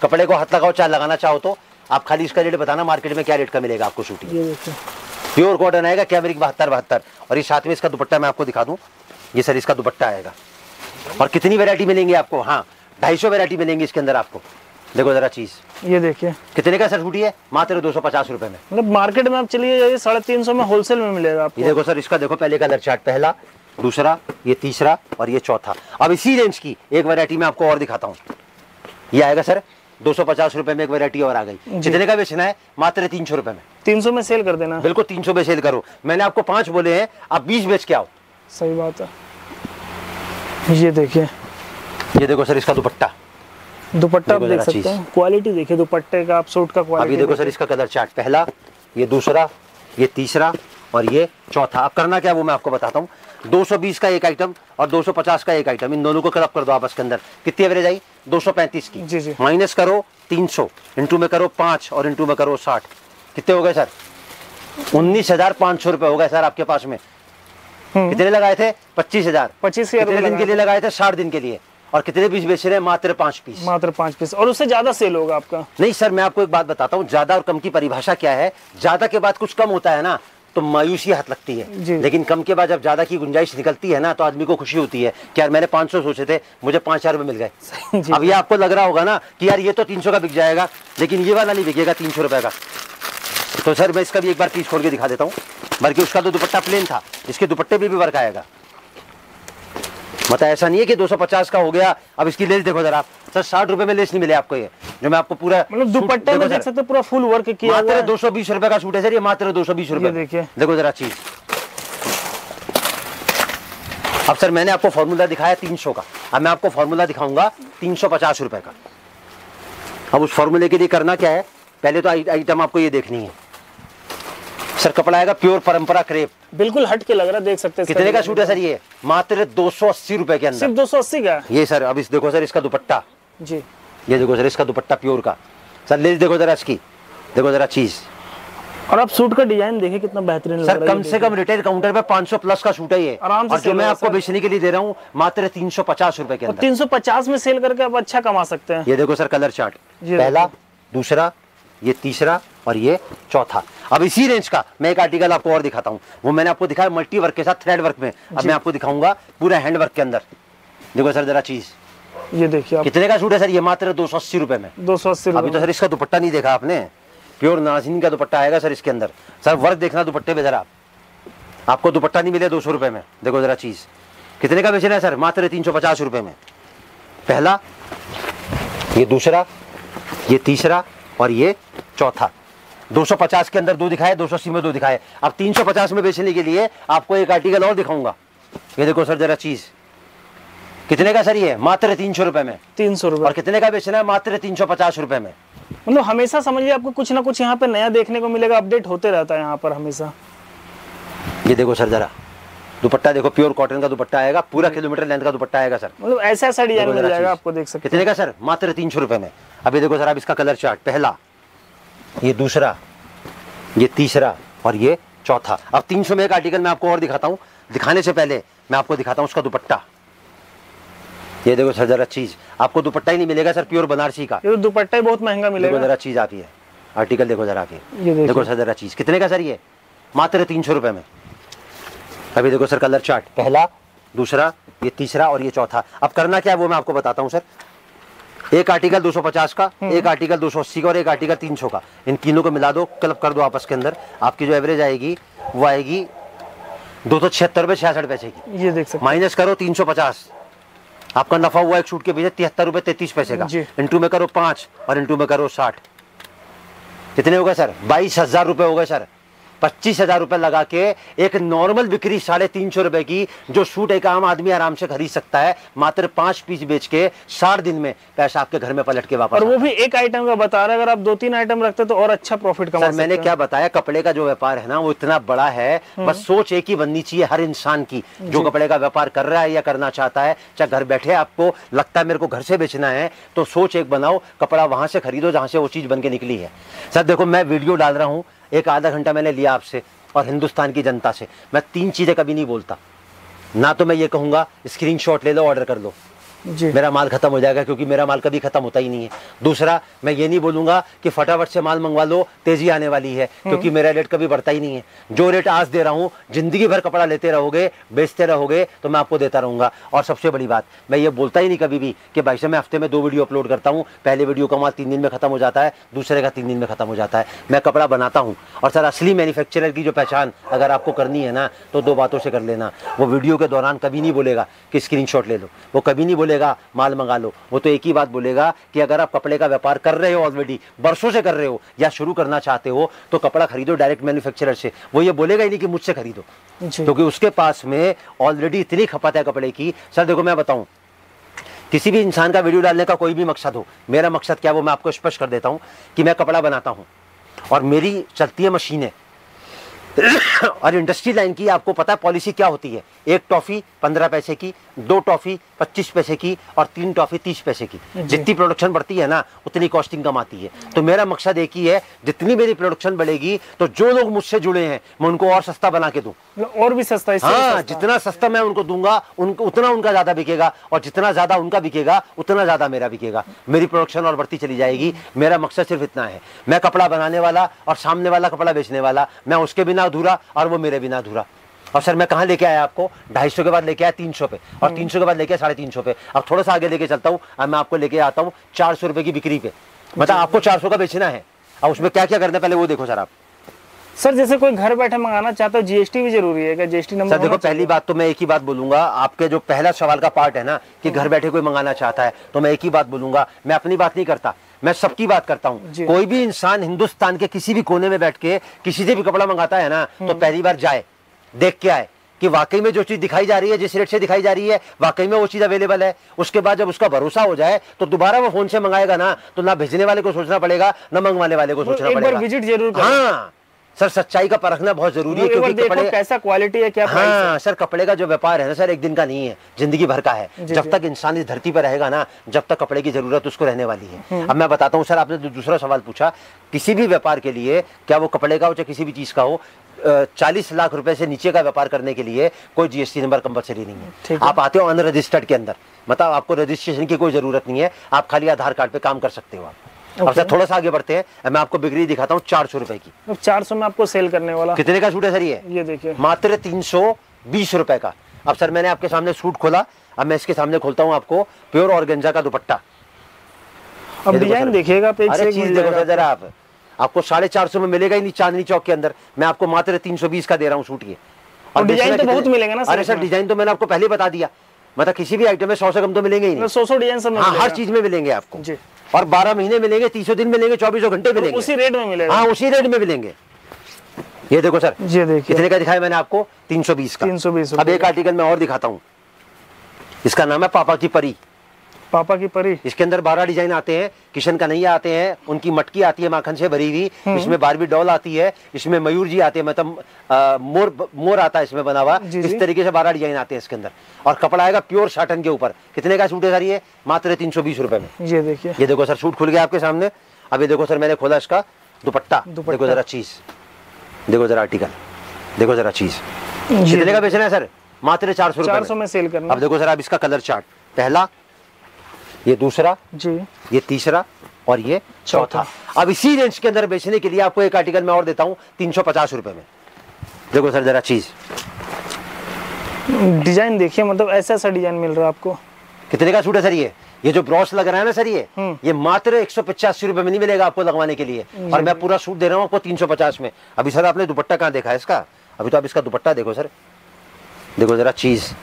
कपड़े को हाथ लगाओ, चाहे लगाना चाहो तो आप खाली इसका रेट बताना, मार्केट में क्या रेट का मिलेगा आपको सूट। प्योर कॉटन आएगा, कैमरिक 72 और ये साथ में इसका दुपट्टा मैं आपको दिखा दूं। ये सर इसका दुपट्टा आएगा, और कितनी वैरायटी मिलेंगी आपको? हाँ 250 वैरायटी मिलेंगी इसके अंदर आपको। देखो जरा चीज, ये देखिए कितने का सर सूट है? मात्र 250 रुपए में। मतलब मार्केट में आप चलिए 350 में होलसेल में मिलेगा आपको। ये देखो सर, इसका देखो पहले कलर चार्ट, पहला, दूसरा, ये तीसरा और ये चौथा। अब इसी रेंज की एक वैरायटी मैं आपको और दिखाता हूँ। ये आएगा सर 250 रुपए में एक वैरायटी और आ गई। कितने का बेचना है? मात्र 300 रुपए में। 300 में सेल कर देना। बिल्कुल 300 में सेल करो। मैंने आपको 5 बोले हैं, आप 20 बेच के आओ। सही बात है। ये देखिए, ये देखो सर इसका दुपट्टा, दुपट्टा आप देख सकते हैं, क्वालिटी देखिए दुपट्टे का, आप सूट का क्वालिटी। अभी देखो सर इसका कलर चार्ट, पहला, ये दूसरा, ये तीसरा और ये चौथा। अब करना क्या वो मैं आपको बताता हूँ। 220 का एक आइटम और 250 का एक आइटम, इन दोनों को क्लब कर दो आपस के अंदर। कितनी एवरेज आई? 235 की। जी जी। माइनस करो 300, इंटू में करो 5 और इंटू में करो 60। कितने हो गए सर? 19,500 रुपए हो गए सर आपके पास में। कितने लगाए थे? 25,000। 25,000 दिन के लिए लगाए थे? 60 दिन के लिए। और कितने पीस बेच रहे हैं? मात्र 5 पीस। मात्र 5 पीस, और उससे ज्यादा सेल होगा आपका? नहीं सर, मैं आपको एक बात बताता हूँ, ज्यादा और कम की परिभाषा क्या है। ज्यादा के बाद कुछ कम होता है ना, तो मायूसी हाथ लगती है, लेकिन कम के बाद जब ज्यादा की गुंजाइश निकलती है ना तो आदमी को खुशी होती है कि यार मैंने 500 सोचे थे, मुझे 5,000 रुपए मिल गए। अब ये आपको लग रहा होगा ना कि यार ये तो 300 का बिक जाएगा, लेकिन ये वाला नहीं बिकेगा 300 रुपए का। तो सर मैं इसका भी एक बार पीस खोल के दिखा देता हूँ, बल्कि उसका तो दुपट्टा प्लेन था, इसके दुपट्टे भी वर्क आएगा। मतलब ऐसा नहीं है कि 250 का हो गया। अब इसकी लेस देखो जरा आप, सर 60 रुपए में लेस नहीं मिले आपको, ये जो मैं आपको पूरा मतलब दुपट्टे में देख सकते पूरा फुल वर्क किया हुआ है। मात्र 220 रुपए का सूट है सर, ये मात्र 220 रुपए। देखिए देखो जरा चीज। अब सर मैंने आपको फॉर्मूला दिखाया 300 का, अब मैं आपको फॉर्मूला दिखाऊंगा 350 रुपए का। अब उस फॉर्मूले के लिए करना क्या है, पहले तो आइटम आपको ये देखनी है। सर कपड़ा आएगा प्योर परंपरा क्रेप, बिल्कुल हट के लग रहा है, देख सकते हैं। कितने का सूट है सर ये? मात्र 280 रुपए के अंदर। सिर्फ 280 का ये सर। अब इस देखो सर इसका दुपट्टा जी, ये देखो सर इसका दुपट्टा प्योर का। सर लेस देखो जरा इसकी, देखो जरा चीज। और आप सूट का डिजाइन देखिए कितना बेहतरीन लग रहा है। सर कम से कम रिटेल काउंटर पे 500 प्लस का सूट है ये, और जो मैं आपको बेचने के लिए दे रहा हूँ मात्र 350 रुपए के अंदर। 350 में सेल करके आप अच्छा कमा सकते हैं। ये देखो सर कलर चार्ट, पहला, दूसरा, ये तीसरा और ये चौथा। अब इसी रेंज का मैं एक आर्टिकल आपको और दिखाता हूँ, वो मैंने आपको दिखाया मल्टी वर्क के साथ थ्रेड वर्क में। अब मैं आपको दिखाऊंगा पूरा हैंड वर्क के अंदर। देखो सर जरा चीज, ये देखिए कितने का सूट है सर ये? मात्र 280 रुपए में। 280 रुपए। अभी तो सर इसका दुपट्टा नहीं देखा आपने, प्योर नाज़नीन का दुपट्टा आएगा सर इसके अंदर। सर वर्क देखना दुपट्टे पे जरा, आपको दुपट्टा नहीं मिले 200 रुपए में। देखो जरा चीज, कितने का बेचना है सर? मात्र 350 रुपए में। पहला, ये दूसरा, ये तीसरा और ये चौथा। 250 के अंदर दो दिखाए, 280 में दो दिखाए। अब 350 में बेचने के लिए आपको एक आर्टिकल और दिखाऊंगा। ये देखो सर जरा चीज, कितने का सर ये? मात्र 300 रुपए में। 300 रुपए। और कितने का बेचना है? मात्र 350 रुपए में। मतलब हमेशा समझिए आपको कुछ ना कुछ यहाँ पे नया देखने को मिलेगा, अपडेट होते रहता है यहाँ पर हमेशा। ये देखो सर जरा दुपट्टा देखो, प्योर कॉटन का दुपट्टा आएगा, पूरा किलोमीटर लेंथ का दुपट्टा आएगा सर। मतलब ऐसा डिजाइन मिल जाएगा आपको, देख सकते हैं। कितने का सर? मात्र 300 रुपए में। अभी देखो सर आप इसका कलर चार्ट, पहला, ये दूसरा, ये तीसरा और ये चौथा। अब 300 में एक आर्टिकल मैं आपको और दिखाता हूँ। दिखाने से पहले मैं आपको दिखाता हूँ उसका दुपट्टा। ये देखो सर जरा चीज, आपको दुपट्टा ही नहीं मिलेगा सर प्योर बनारसी का, ये दुपट्टा ही बहुत महंगा मिलेगा। देखो जरा चीज आप, ये आर्टिकल देखो जरा आप, ये देखो सर जरा चीज, कितने का सर ये? मात्र 300 रुपए में। अभी देखो सर कलर चार्ट, पहला, दूसरा, ये तीसरा और ये चौथा। अब करना क्या है वो मैं आपको बताता हूँ सर। एक आर्टिकल 250 का, एक आर्टिकल 280 का और एक आर्टिकल 300 का। इन तीनों को मिला दो, क्लब कर दो आपस के अंदर, आपकी जो एवरेज आएगी वो आएगी 276 रुपए 66 पैसे की। ये देख सकते, माइनस करो 350, आपका नफा हुआ एक सूट के पीछे 73 रुपए 33 पैसे का। इंटू में करो 5 और इंटू में करो 60, कितने हो गए सर? 22,000 रुपए हो गए सर। 25,000 रुपए लगा के एक नॉर्मल बिक्री 350 रुपए की, जो सूट एक आम आदमी आराम से खरीद सकता है, मात्र 5 पीस बेच के 60 दिन में पैसा आपके घर में पलट के वापस। और वो भी एक आइटम का बता रहे हैं, अगर आप 2-3 आइटम रखते तो और अच्छा प्रॉफिट कमा सकते हैं। मैंने क्या बताया, कपड़े का जो व्यापार है ना वो इतना बड़ा है, बस सोच एक ही बननी चाहिए हर इंसान की, जो कपड़े का व्यापार कर रहा है या करना चाहता है, चाहे घर बैठे आपको लगता है मेरे को घर से बेचना है, तो सोच एक बनाओ, कपड़ा वहां से खरीदो जहां से वो चीज बन के निकली है। सर देखो मैं वीडियो डाल रहा हूँ, एक आधा घंटा मैंने लिया आपसे और हिंदुस्तान की जनता से। मैं 3 चीजें कभी नहीं बोलता, ना तो मैं ये कहूंगा स्क्रीनशॉट ले लो ऑर्डर कर लो, मेरा माल खत्म हो जाएगा, क्योंकि मेरा माल कभी खत्म होता ही नहीं है। दूसरा, मैं ये नहीं बोलूंगा कि फटाफट से माल मंगवा लो, तेजी आने वाली है, क्योंकि मेरा रेट कभी बढ़ता ही नहीं है। जो रेट आज दे रहा हूं, जिंदगी भर कपड़ा लेते रहोगे, बेचते रहोगे तो मैं आपको देता रहूंगा। और सबसे बड़ी बात, मैं ये बोलता ही नहीं कभी भी कि भाई साहब मैं हफ्ते में 2 वीडियो अपलोड करता हूँ, पहले वीडियो का माल 3 दिन में खत्म हो जाता है, दूसरे का 3 दिन में खत्म हो जाता है। मैं कपड़ा बनाता हूँ। और सर असली मैन्युफैक्चरर की जो पहचान अगर आपको करनी है ना, तो 2 बातों से कर लेना। वो वीडियो के दौरान कभी नहीं बोलेगा कि स्क्रीनशॉट ले लो, वो कभी नहीं बोलेगा माल मंगा लो, वो तो एक ही बात बोलेगा कि अगर आप कपड़े का व्यापार कर रहे हो, ऑलरेडी बरसों से कर रहे हो, या शुरू करना चाहते हो, तो कपड़ा खरीदो डायरेक्ट मैन्युफैक्चरर से। वो ये बोलेगा ही नहीं कि मुझसे खरीदो, क्योंकि उसके पास में ऑलरेडी इतनी खपत है कपड़े की। सर देखो मैं बताऊं, किसी भी इंसान का वीडियो डालने का कोई भी मकसद हो, मेरा मकसद क्या है वो मैं आपको स्पष्ट कर देता हूं कि मैं कपड़ा बनाता हूं और मेरी चलती है मशीनें। और इंडस्ट्री लाइन की आपको पता है पॉलिसी क्या होती है, 1 टॉफी 15 पैसे की, 2 टॉफी 25 पैसे की और 3 टॉफी 30 पैसे की। जितनी प्रोडक्शन बढ़ती है ना उतनी कॉस्टिंग कम आती है। तो मेरा मकसद एक ही है, जितनी मेरी प्रोडक्शन बढ़ेगी तो जो लोग मुझसे जुड़े हैं मैं उनको और सस्ता बना के दूं, और भी सस्ता। हाँ, जितना सस्ता मैं उनको दूंगा उतना उनका ज्यादा बिकेगा, और जितना ज्यादा उनका बिकेगा उतना ज्यादा मेरा बिकेगा, मेरी प्रोडक्शन और बढ़ती चली जाएगी। मेरा मकसद सिर्फ इतना है। मैं कपड़ा बनाने वाला और सामने वाला कपड़ा बेचने वाला, मैं उसके बिना अधूरा और वो मेरे बिना अधूरा। और सर मैं कहाँ लेके आया आपको, 250 के बाद लेके आया 300 पे, और 300 के बाद लेके आया 350 पे। अब थोड़ा सा आगे लेके चलता हूँ, अब मैं आपको लेके आता हूँ 400 रुपए की बिक्री पे। मतलब आपको 400 का बेचना है, और उसमें क्या क्या करना है पहले वो देखो सर आप। सर जैसे कोई घर बैठे मंगाना चाहता है, जीएसटी भी जरूरी है क्या? जीएसटी नंबर सर देखो, पहली बात तो मैं एक ही बात बोलूंगा, आपके जो पहला सवाल का पार्ट है ना कि घर बैठे कोई मंगाना चाहता है, तो मैं एक ही बात बोलूंगा, मैं अपनी बात नहीं करता, मैं सबकी बात करता हूँ। कोई भी इंसान हिंदुस्तान के किसी भी कोने में बैठ के किसी से भी कपड़ा मंगाता है ना, तो पहली बार जाए, देख के आए कि वाकई में जो चीज दिखाई जा रही है, जिस रेट से दिखाई जा रही है, वाकई में वो चीज अवेलेबल है। उसके बाद जब उसका भरोसा हो जाए तो दोबारा वो फोन से मंगाएगा ना, तो ना भेजने वाले को सोचना पड़ेगा, ना मंगवाने वाले को सोचना पड़ेगा। एक बार विजिट जरूर करें। हाँ सर, सच्चाई का परखना बहुत जरूरी है, क्योंकि कपड़े कैसा क्वालिटी है, क्या प्राइस है। हाँ सर, कपड़े का जो व्यापार है ना सर, एक दिन का नहीं है, जिंदगी भर का है। जब तक इंसान इस धरती पर रहेगा ना, जब तक कपड़े की जरूरत उसको रहने वाली है। अब मैं बताता हूँ सर, आपने दूसरा सवाल पूछा, किसी भी व्यापार के लिए, क्या वो कपड़े का हो चाहे किसी भी चीज का हो, 40 लाख रुपए से नीचे का व्यापार करने के लिए कोई जीएसटी नंबर कंपलसरी नहीं है। आप आते हो अनरजिस्टर्ड के अंदर, मतलब आपको रजिस्ट्रेशन की कोई जरूरत नहीं है, आप खाली आधार कार्ड पे काम कर सकते हो आप। अब सर थोड़ा सा आगे बढ़ते हैं, मैं आपको बिक्री दिखाता हूँ 400 रुपए की। 400 में आपको सेल करने वाला कितने का सूट है सर ये देखिए, मात्र 320 रुपए का। अब सर मैंने आपके सामने सूट खोला, अब मैं इसके सामने खोलता हूँ आपको प्योर ऑर्गेन्जा का दुपट्टा। अब डिजाइन देखिएगा, अरे चीज देखो सर जरा आप, आपको 450 में मिलेगा ही नहीं चांदनी चौक के अंदर, मैं आपको मात्र 320 का दे रहा हूँ सूट ये। और डिजाइन तो बहुत मिलेंगे ना। अरे सर डिजाइन तो मैंने आपको पहले बता दिया, मतलब किसी भी आइटम में 100 से कम तो मिलेंगे ही नहीं। 100 डिजाइन सब हाँ, हर चीज में मिलेंगे आपको जी। और 12 महीने मिलेंगे, 30 दिन मिलेंगे, 24 घंटे मिलेंगे, उसी रेट में मिलेगा। हाँ उसी रेट में मिलेंगे। ये देखो सर, ये देखिए कितने का दिखाया मैंने आपको, 320 का। 320। अब एक आर्टिकल मैं और दिखाता हूँ, इसका नाम है पापा की परी। पापा की परी, इसके अंदर 12 डिजाइन आते हैं, किशन कन्हैया आते हैं, उनकी मटकी आती है माखन से भरी हुई, इसमें बारबी डॉल आती है, इसमें मयूर जी आते हैं, मतलब मोर आता है इसमें बना हुआ। इस तरीके से 12 डिजाइन आते हैं इसके अंदर, और कपड़ा आएगा प्योर साटन के ऊपर। कितने का सूट है सर ये, मात्र 320 रुपए में। ये देखिए, ये देखो सर सूट खुल गया आपके सामने। अब ये देखो सर, मैंने खोला इसका दुपट्टा, देखो जरा चीज, देखो जरा आर्टिकल, देखो जरा चीज। कितने का बेचना है सर, मात्र 400 रुपए। 400 में सेल करना। अब देखो सर, अब इसका कलर चार्ट, पहला, ये दूसरा जी, ये तीसरा और ये चौथा। अब इसी रेंज के अंदर बेचने के लिए आपको एक आर्टिकल मैं और देता हूं 350 रुपए में। देखो सर जरा चीज, डिजाइन देखिए, मतलब ऐसा ऐसा डिजाइन मिल रहा है आपको। कितने का सूट है सर ये जो ब्रॉस लग रहा है ना सर, ये मात्र 185 रुपए में नहीं मिलेगा आपको लगवाने के लिए, और मैं पूरा सूट दे रहा हूँ आपको 350 में। अभी सर आपने दुपट्टा कहाँ देखा है इसका, अभी तो आप इसका दुपट्टा देखो सर, देखो जरा चीज,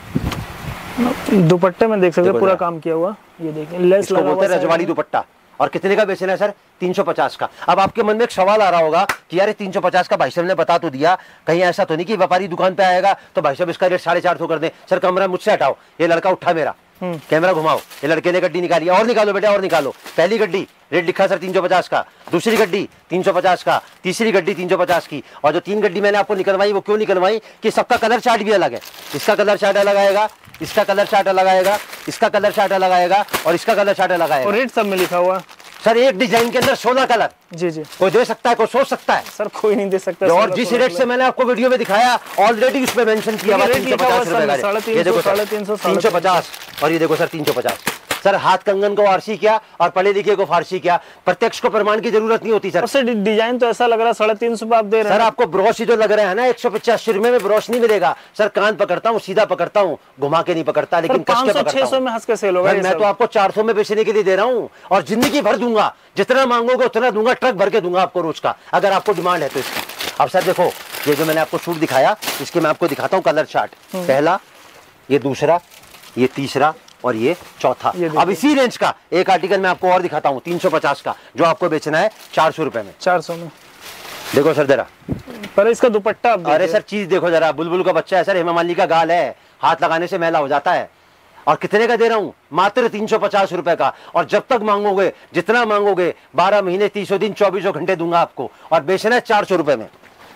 दुपट्टे में देख सकते हैं पूरा काम किया हुआ। ये देखिए लेस लगा हुआ है, रजवाड़ी दुपट्टा। और कितने का बेचना है सर, 350 का। अब आपके मन में एक सवाल आ रहा होगा कि यार 350 का भाई साहब ने बता तो दिया, कहीं ऐसा तो नहीं कि व्यापारी दुकान पे आएगा तो भाई साहब इसका रेट 450 कर दें। सर कैमरा मुझसे हटाओ, ये लड़का उठा मेरा, कैमरा घुमाओ, ये लड़के ने गड्डी निकाली, और निकालो बेटा और निकालो। पहली गड्डी रेट लिखा सर 350 का, दूसरी गड्डी 350 का, तीसरी गड्डी 350 की, और जो 3 गड्डी मैंने आपको निकलवाई वो क्यों निकलवाई कि सबका कलर चार्ट भी अलग है। इसका कलर चार्ट अलग आएगा, इसका कलर चार्ट अलग आएगा, इसका कलर चार्ट अलग आएगा, और इसका कलर चार्ट अलग आएगा। और रेट सब में लिखा हुआ सर, एक डिजाइन के अंदर 16 कलर। जी जी, कोई दे सकता है, कोई सोच सकता है सर, कोई नहीं दे सकता। और जिस रेट से मैंने आपको वीडियो में दिखाया ऑलरेडी उसमें मेंशन किया हुआ 350 रुपए का। ये देखो सर 350, और ये देखो सर 350। सर हाथ कंगन को आरसी क्या और पढ़े लिखे को फारसी क्या, प्रत्यक्ष को प्रमाण की जरूरत नहीं होती सर। डिजाइन तो ऐसा लग रहा है 350 आप दे रहे हैं सर। आपको ब्रोश ही जो लग रहा है ना 185 रुपए में ब्रोश नहीं मिलेगा सर। कान पकड़ता हूँ, सीधा पकड़ता हूँ, घुमा के नहीं पकड़ता, लेकिन 500-600 में हंस के सेल होगा। मैं तो आपको 400 में बेचने के लिए दे रहा हूँ, और जिंदगी भर दूंगा, जितना मांगोगे उतना दूंगा, ट्रक भर के दूंगा आपको रोज का, अगर आपको डिमांड है तो इसकी। अब सर देखो, ये जो मैंने आपको सूट दिखाया, इसके मैं आपको दिखाता हूँ कलर चार्ट, पहला, ये दूसरा, ये तीसरा और ये चौथा। अब इसी रेंज का एक आर्टिकल मैं आपको और दिखाता हूँ 350 का, जो आपको बेचना है 400 रुपए में। 400 में देखो सर जरा, पर इसका दुपट्टा, अरे सर चीज देखो जरा, बुलबुल का बच्चा है सर, हेमा मालिनी का गाल है, हाथ लगाने से मैला हो जाता है। और कितने का दे रहा हूं, मात्र 350 रुपए का। और जब तक मांगोगे, जितना मांगोगे, 12 महीने 30 दिन 24 घंटे दूंगा आपको, और बेचना है 400 रुपए में।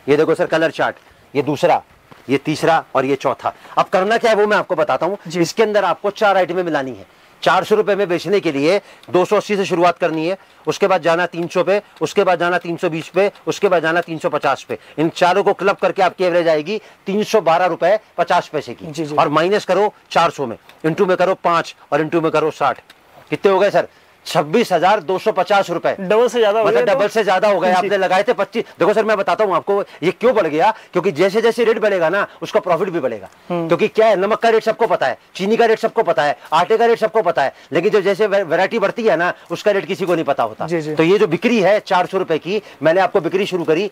ये देखो सर कलर चार्ट, ये दूसरा, ये तीसरा और ये चौथा। अब करना क्या है वो मैं आपको बताता हूँ। इसके अंदर आपको 4 आइटमें मिलानी है। 400 रुपए में बेचने के लिए 280 से शुरुआत करनी है, उसके बाद जाना 300 पे, उसके बाद जाना 320 पे, उसके बाद जाना 350 पे। इन चारों को क्लब करके आपकी एवरेज आएगी 312 रुपए 50 पैसे की। और माइनस करो 400 में, इंटू में करो 5 और इंटू में करो 60। कितने हो गए सर, 26,250 रुपए, डबल से ज्यादा, मतलब डबल से ज्यादा हो गए। आपने लगाए थे 25। देखो सर मैं बताता हूँ आपको ये क्यों बढ़ गया, क्योंकि जैसे जैसे रेट बढ़ेगा ना उसका प्रॉफिट भी बढ़ेगा। क्योंकि क्या है, नमक का रेट सबको पता है, चीनी का रेट सबको पता है, आटे का रेट सबको पता है, लेकिन जो जैसे वैरायटी बढ़ती है ना उसका रेट किसी को नहीं पता होता। तो ये जो बिक्री है 400 रुपए की, मैंने आपको बिक्री शुरू करी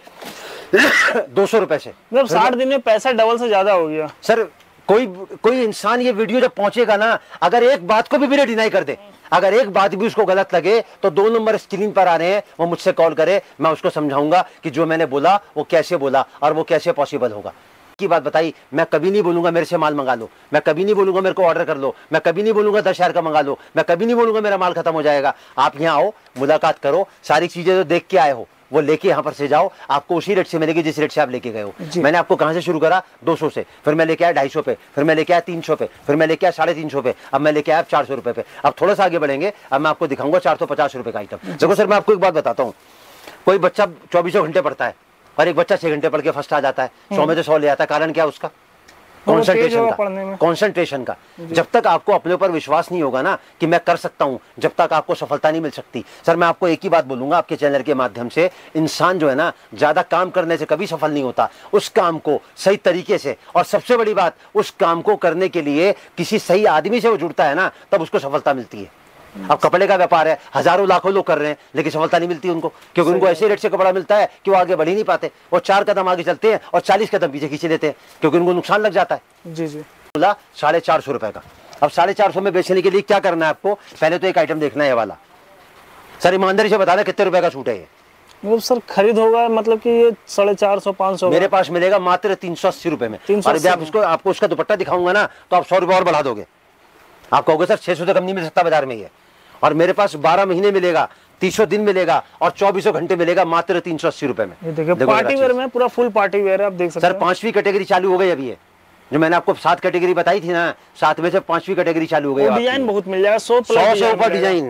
200 रुपए से, मतलब 60 दिन में पैसा डबल से ज्यादा हो गया। सर कोई इंसान ये वीडियो जब पहुंचेगा ना, अगर एक बात को भी मेरे डिनाई कर दे, अगर एक बात भी उसको गलत लगे, तो 2 नंबर स्क्रीन पर आ रहे हैं, वो मुझसे कॉल करे, मैं उसको समझाऊंगा कि जो मैंने बोला वो कैसे बोला और वो कैसे पॉसिबल होगा। की बात बताई, मैं कभी नहीं बोलूंगा मेरे से माल मंगा लो, मैं कभी नहीं बोलूंगा मेरे को ऑर्डर कर लो, मैं कभी नहीं बोलूंगा 10,000 का मंगा लो, मैं कभी नहीं बोलूंगा मेरा माल खत्म हो जाएगा। आप यहाँ आओ, मुलाकात करो, सारी चीजें जो देख के आए हो वो लेके यहाँ पर से जाओ, आपको उसी रेट से मिलेगी जिस रेट से आप लेके गए हो। मैंने आपको कहाँ से शुरू करा, 200 से, फिर मैं लेके आया 250 पे, फिर मैं लेके आया 300 पे, फिर मैं लेके आया 350 पे, अब मैं लेके आया 400 रुपए पे। अब थोड़ा सा आगे बढ़ेंगे, अब मैं आपको दिखाऊंगा 450 रुपए का आइटम। देखो सर मैं आपको एक बात बताता हूँ, कोई बच्चा 24 घंटे पढ़ता है और एक बच्चा 6 घंटे पढ़ के फर्स्ट आ जाता है, 100 में से 100 ले आता है। कारण क्या है उसका? कंसंट्रेशन का। जब तक आपको अपने ऊपर विश्वास नहीं होगा ना कि मैं कर सकता हूं, जब तक आपको सफलता नहीं मिल सकती। सर मैं आपको एक ही बात बोलूंगा आपके चैनल के माध्यम से, इंसान जो है ना ज्यादा काम करने से कभी सफल नहीं होता। उस काम को सही तरीके से, और सबसे बड़ी बात, उस काम को करने के लिए किसी सही आदमी से वो जुड़ता है ना, तब उसको सफलता मिलती है। अब कपड़े का व्यापार है, हजारों लाखों लोग कर रहे हैं, लेकिन सफलता नहीं मिलती उनको, क्योंकि उनको ऐसे रेट से कपड़ा मिलता है कि वो आगे बढ़ ही नहीं पाते। वो 4 कदम आगे चलते हैं और 40 कदम पीछे खींच लेते हैं, क्योंकि उनको नुकसान लग जाता है। जी जी। बोला 450 रुपए का। अब 450 में बेचने के लिए क्या करना है आपको? पहले तो एक आइटम देखना है, ये वाला। सर ईमानदारी से बताना कितने रुपए का सूट है ये? मतलब सर खरीद होगा, मतलब कि ये 450 500 मेरे पास मिलेगा मात्र 380 रुपए में। और अभी आपको उसका दुपट्टा दिखाऊंगा ना तो आप 100 रुपए और बढ़ा दोगे। आप कहोगे सर 600 से कम नहीं मिल सकता बाजार में ये। और मेरे पास 12 महीने मिलेगा, 300 दिन मिलेगा और 24 घंटे मिलेगा मात्र 380 रुपए में। ये देखिए पार्टी वेयर में, पूरा फुल पार्टी वेयर है, आप देख सकते हैं। सर 5वीं कैटेगरी चालू हो गई अभी ये, जो मैंने आपको 7 कैटेगरी बताई थी ना, 7 में से 5वीं कैटेगरी चालू हो गई। डिजाइन बहुत मिल जाएगा, 100 से ऊपर डिजाइन।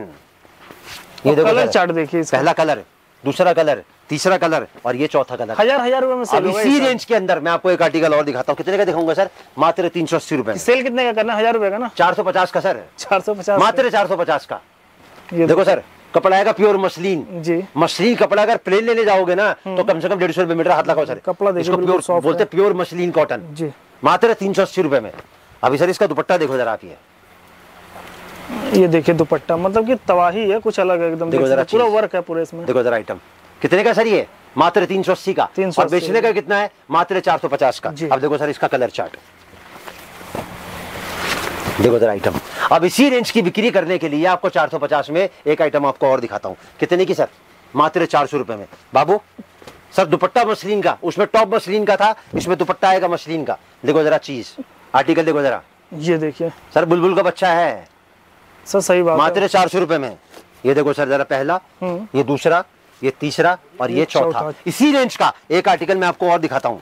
ये देखो कलर चार्ट देखिए, पहला कलर, दूसरा कलर, तीसरा कलर और ये चौथा कलर। हजार रुपए में सेल होगा। इसी रेंज के अंदर मैं आपको एक आर्टिकल और दिखाता हूँ। कितने का दिखाऊंगा सर? मात्र 380 रुपए। सेल कितने का करना है? 1000 रुपए का ना? 450 का सर। 450, मात्र 450 का। देखो सर कपड़ा आएगा प्योर मसलिन जी। मसलिन कपड़ा अगर प्लेन लेने जाओगे ना तो कम से कम 150 रुपए मीटर। हाथ लगाओ सर, कपड़ा देखो, प्योर बोलते, प्योर मसलिन कॉटन जी, मात्र 380 रुपए में। अभी सर इसका दुपट्टा देखो जरा आप, ये देखिए दुपट्टा, मतलब कि तबाही है, कुछ अलग एकदम। देखो जरा, पूरा वर्क है पूरे इसमें। देखो जरा आइटम कितने का सर? ये मात्र 380 का। और बेचने का कितना है? मात्र 450 का। अब देखो सर इसका कलर चार्ट, देखो जरा आइटम। अब इसी रेंज की बिक्री करने के लिए आपको 450 में एक आइटम आपको और दिखाता हूं। कितने की सर? मात्र 400 रुपए में। बाबू सर दुपट्टा मसलिन का, उसमें टॉप मसलिन का था, इसमें दुपट्टा आएगा मसलिन का। देखो जरा चीज, आर्टिकल देखो जरा, ये देखिए सर बुलबुल का बच्चा है सर, सही बात। मात्र 400 रुपए में। ये देखो सर जरा, पहला, ये दूसरा, ये तीसरा और ये चौथा। इसी रेंज का एक आर्टिकल मैं आपको और दिखाता हूं।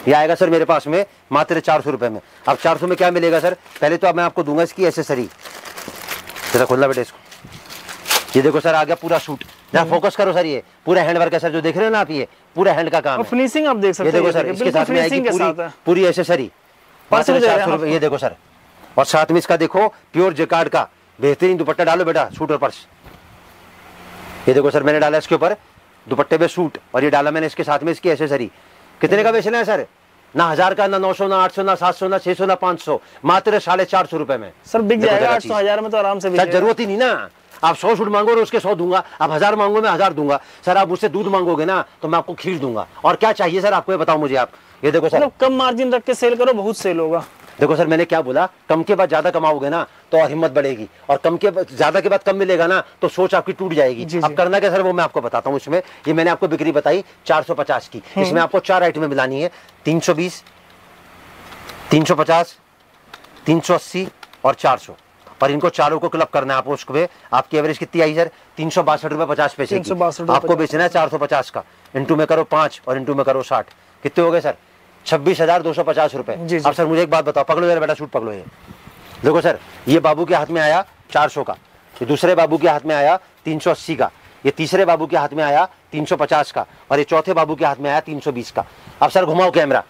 ये आएगा सर मेरे पास में मात्र 400 रुपए में। अब 400 में क्या मिलेगा सर? पहले तो अब मैं आपको दूंगा इसकी एसेसरी। जरा खोलना बेटे इसको। ये देखो सर आ गया पूरा सूट। जरा फोकस करो सर, ये पूरा हैंड वर्क है सर, जो देख रहे हैं ना आप, ये पूरा हैंड का काम है। फिनिशिंग आप देख सकते हैं। ये देखो सर इसके साथ में आएगी पूरी एसेसरी, मात्र 400 रुपए। ये देखो सर, और साथ में इसका देखो प्योर जेकार्ड का बेहतरीन दुपट्टा। डालो बेटा सूट और पर्स। ये देखो सर मैंने डाला इसके ऊपर दुपट्टे पे सूट, और ये डाला मैंने इसके साथ में इसकी एसेसरी। कितने का बेचना है सर? ना 1000 का, ना 900, ना 800, ना 700, ना 600, ना 500, मात्र 450 रुपए में। सर बिक जाएगा 800 1000 में तो आराम से। सर जरूरत ही नहीं ना, आप 100 सूट मांगो और उसके 100 दूंगा। आप 1000 मांगो मैं 1000 दूंगा। सर आप मुझसे दूध मांगोगे ना तो मैं आपको खीर दूंगा। और क्या चाहिए सर आपको, ये बताओ मुझे आप। ये देखो सर, कम मार्जिन रख के सेल करो, बहुत सेल होगा। देखो सर मैंने क्या बोला, कम के बाद ज्यादा कमाओगे ना तो और हिम्मत बढ़ेगी, और कम के ज्यादा के बाद कम मिलेगा ना तो सोच आपकी टूट जाएगी। अब करना क्या सर, वो मैं आपको बताता हूँ। इसमें ये मैंने आपको बिक्री बताई 450 की, इसमें आपको 4 आइटमें मिलानी है। 320, 350, 380 और 400, और इनको चारों को क्लब करना है आपको। उसको आपकी एवरेज कितनी आई सर? 362 रुपए 50 पैसे की। आपको बेचना है 450 का। इंटू में करो 5 और इंटू में करो 60, कितने हो गए सर? 26,250 रुपए। अब सर मुझे एक बात बताओ, पकड़ो यार बेटा सूट पकड़ो। ये देखो सर, ये बाबू के हाथ में आया 400 का, ये दूसरे बाबू के हाथ में आया 380 का, ये तीसरे बाबू के हाथ में आया 350 का, और ये चौथे बाबू के हाथ में आया 320 का। अब सर घुमाओ कैमरा,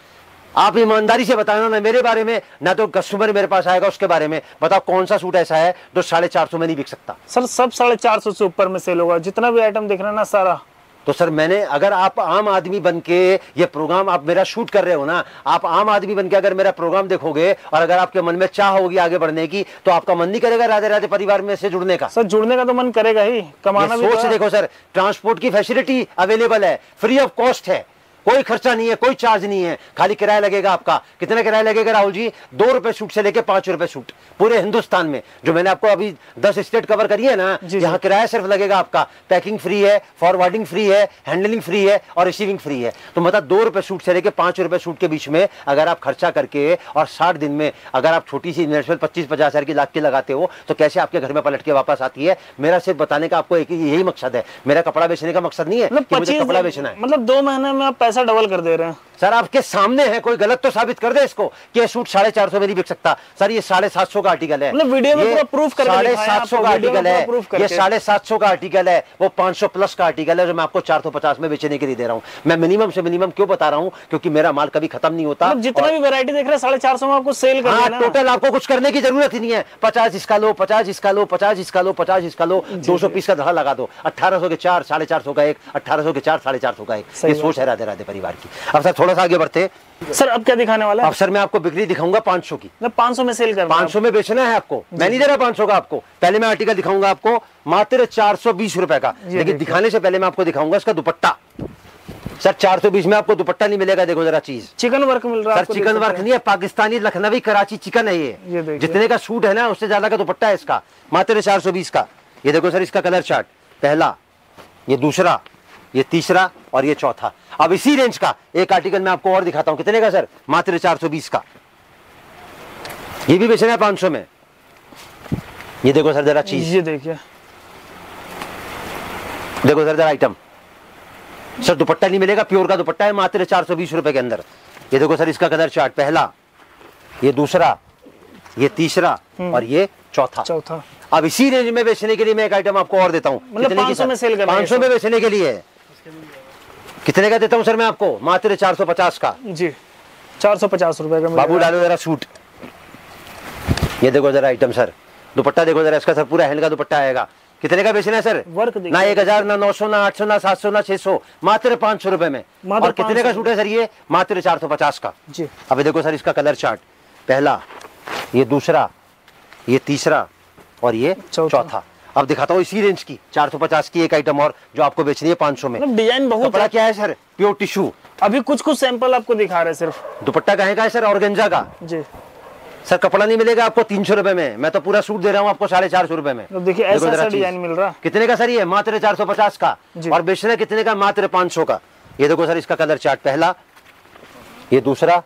आप ईमानदारी से बताना ना मेरे बारे में, ना तो कस्टमर मेरे पास आएगा उसके बारे में। बताओ कौन सा सूट ऐसा है जो 450 में नहीं बिक सकता? सर सब 450 से ऊपर में सेल होगा, जितना भी आइटम देख रहे हैं ना सारा। तो सर मैंने, अगर आप आम आदमी बन के ये प्रोग्राम आप मेरा शूट कर रहे हो ना, आप आम आदमी बन के अगर मेरा प्रोग्राम देखोगे और अगर आपके मन में चाह होगी आगे बढ़ने की, तो आपका मन नहीं करेगा राधे राधे परिवार में से जुड़ने का? सर जुड़ने का तो मन करेगा ही, कमाना भी सोच देखो सर, ट्रांसपोर्ट की फैसिलिटी अवेलेबल है, फ्री ऑफ कॉस्ट है, कोई खर्चा नहीं है, कोई चार्ज नहीं है, खाली किराया लगेगा आपका। कितना किराया लगेगा राहुल जी? 2 रुपए सूट से लेके 5 रुपए सूट पूरे हिंदुस्तान में। जो मैंने आपको अभी 10 स्टेट कवर करी है ना, यहाँ किराया सिर्फ लगेगा आपका। पैकिंग फ्री है, फॉरवर्डिंग फ्री है, हैंडलिंग फ्री है और रिसीविंग फ्री है। तो मतलब 2 रुपए सूट से लेके 5 रुपए सूट के बीच में अगर आप खर्चा करके और 60 दिन में अगर आप छोटी सी इन्वेस्टमेंट 25-50 हजार की लाख की लगाते हो, तो कैसे आपके घर में पलट के वापस आती है? मेरा सिर्फ बताने का आपको एक यही मकसद है, मेरा कपड़ा बेचने का मकसद नहीं है कि मुझे कपड़ा बेचना है। मतलब 2 महीने में आप पैसा डबल कर दे रहे हैं। सर आपके सामने है, कोई गलत तो साबित कर दे इसको कि ये सूट 450 में नहीं बिक सकता। सर ये 750 का आर्टिकल है, मतलब वीडियो में पूरा प्रूफ करके 750 का आर्टिकल है, ये 750 का आर्टिकल है, वो 500 प्लस का आर्टिकल है जो मैं आपको 450 में बेचने के लिए दे रहा हूँ। मैं मिनिमम से मिनिमम क्यों बता रहा हूँ? क्योंकि मेरा माल कभी खत्म नहीं होता। जितना भी वैरायटी देख रहे हैं 450 में आपको सेल करना है। टोटल आपको कुछ करने की जरूरत ही नहीं है। 50 इसका लो, 50 इसका लो, 50 इसका लो, 50 इसका लो, 200 पीस का धड़ा लगा दो। 1800 के 4, 450 का एक, 1800 के 4, 450 का एक। ये सोच है राधे राधे परिवार की। अब सर थोड़ा सा आगे बढ़ते। सर अब क्या दिखाने वाला है? अब सर मैं आपको बिक्री दिखाऊंगा 500 की। 500 में सेल करना, 500 में बेचना है आपको। मैं नहीं दे रहा 500 का आपको। पहले मैं आर्टिकल दिखाऊंगा आपको मात्र 420 रुपए का, लेकिन दिखाने से पहले मैं आपको दिखाऊंगा इसका दुपट्टा। सर 420 में आपको दुपट्टा नहीं मिलेगा। देखो जरा चीज, चिकन वर्क मिल रहा है सर। चिकन वर्क नहीं है, पाकिस्तानी लखनवी कराची चिकन है ये जितने का सूट है ना उससे ज्यादा का दुपट्टा है इसका, मात्र 420 का। ये देखो सर इसका कलर चार्ट, पहला, ये दूसरा, ये तीसरा और ये चौथा। अब इसी रेंज का एक आर्टिकल मैं आपको और दिखाता हूं। कितने का सर? मात्र 420 का। ये भी बेचना है 500 में। ये देखो सर जरा चीज, ये देखिए, देखो सर जरा आइटम। सर दुपट्टा नहीं मिलेगा, प्योर का दुपट्टा है मात्र 420 रुपए के अंदर। ये देखो सर इसका कलर चार्ट, पहला, ये दूसरा, ये तीसरा और ये चौथा। अब इसी रेंज में बेचने के लिए मैं एक आइटम आपको और देता हूँ। मतलब 500 में सेल करना है, 500 में बेचने के लिए। कितने का देता हूँ सर मैं आपको? मात्र 450 का जी, 450 रुपए का। बाबू डालो जरा सूट। ये देखो जरा आइटम सर, दुपट्टा देखो जरा इसका सर, पूरा हैंड का दुपट्टा आएगा। कितने का बेचना है सर? वर्क ना 1000, ना 900, ना 800, ना 700, ना 600, मात्र 500 रुपए में। और कितने का सूट है सर ये? मात्र 450 का जी। अब देखो सर इसका कलर चार्ट, पहला, ये दूसरा, ये तीसरा और ये चौथा। अब दिखाता हूँ इसी रेंज की 450 की एक आइटम और जो आपको बेचनी है 500 में। डिजाइन बहुत। कपड़ा क्या है सर? Pure tissue. अभी कुछ सैंपल आपको दिखा रहे हैं सिर्फ। दुपट्टा कहे का है सर? ऑर्गेंजा का जी। सर कपड़ा नहीं मिलेगा आपको 300 रुपए में, मैं तो पूरा सूट दे रहा हूँ आपको 450 रुपए में। तो देखिए ऐसा डिजाइन मिल रहा है। कितने का सर ये? मात्र 450 का। और बेचना कितने का? मात्र 500 का। ये देखो सर इसका कलर चार्ट, पहला, ये दूसरा,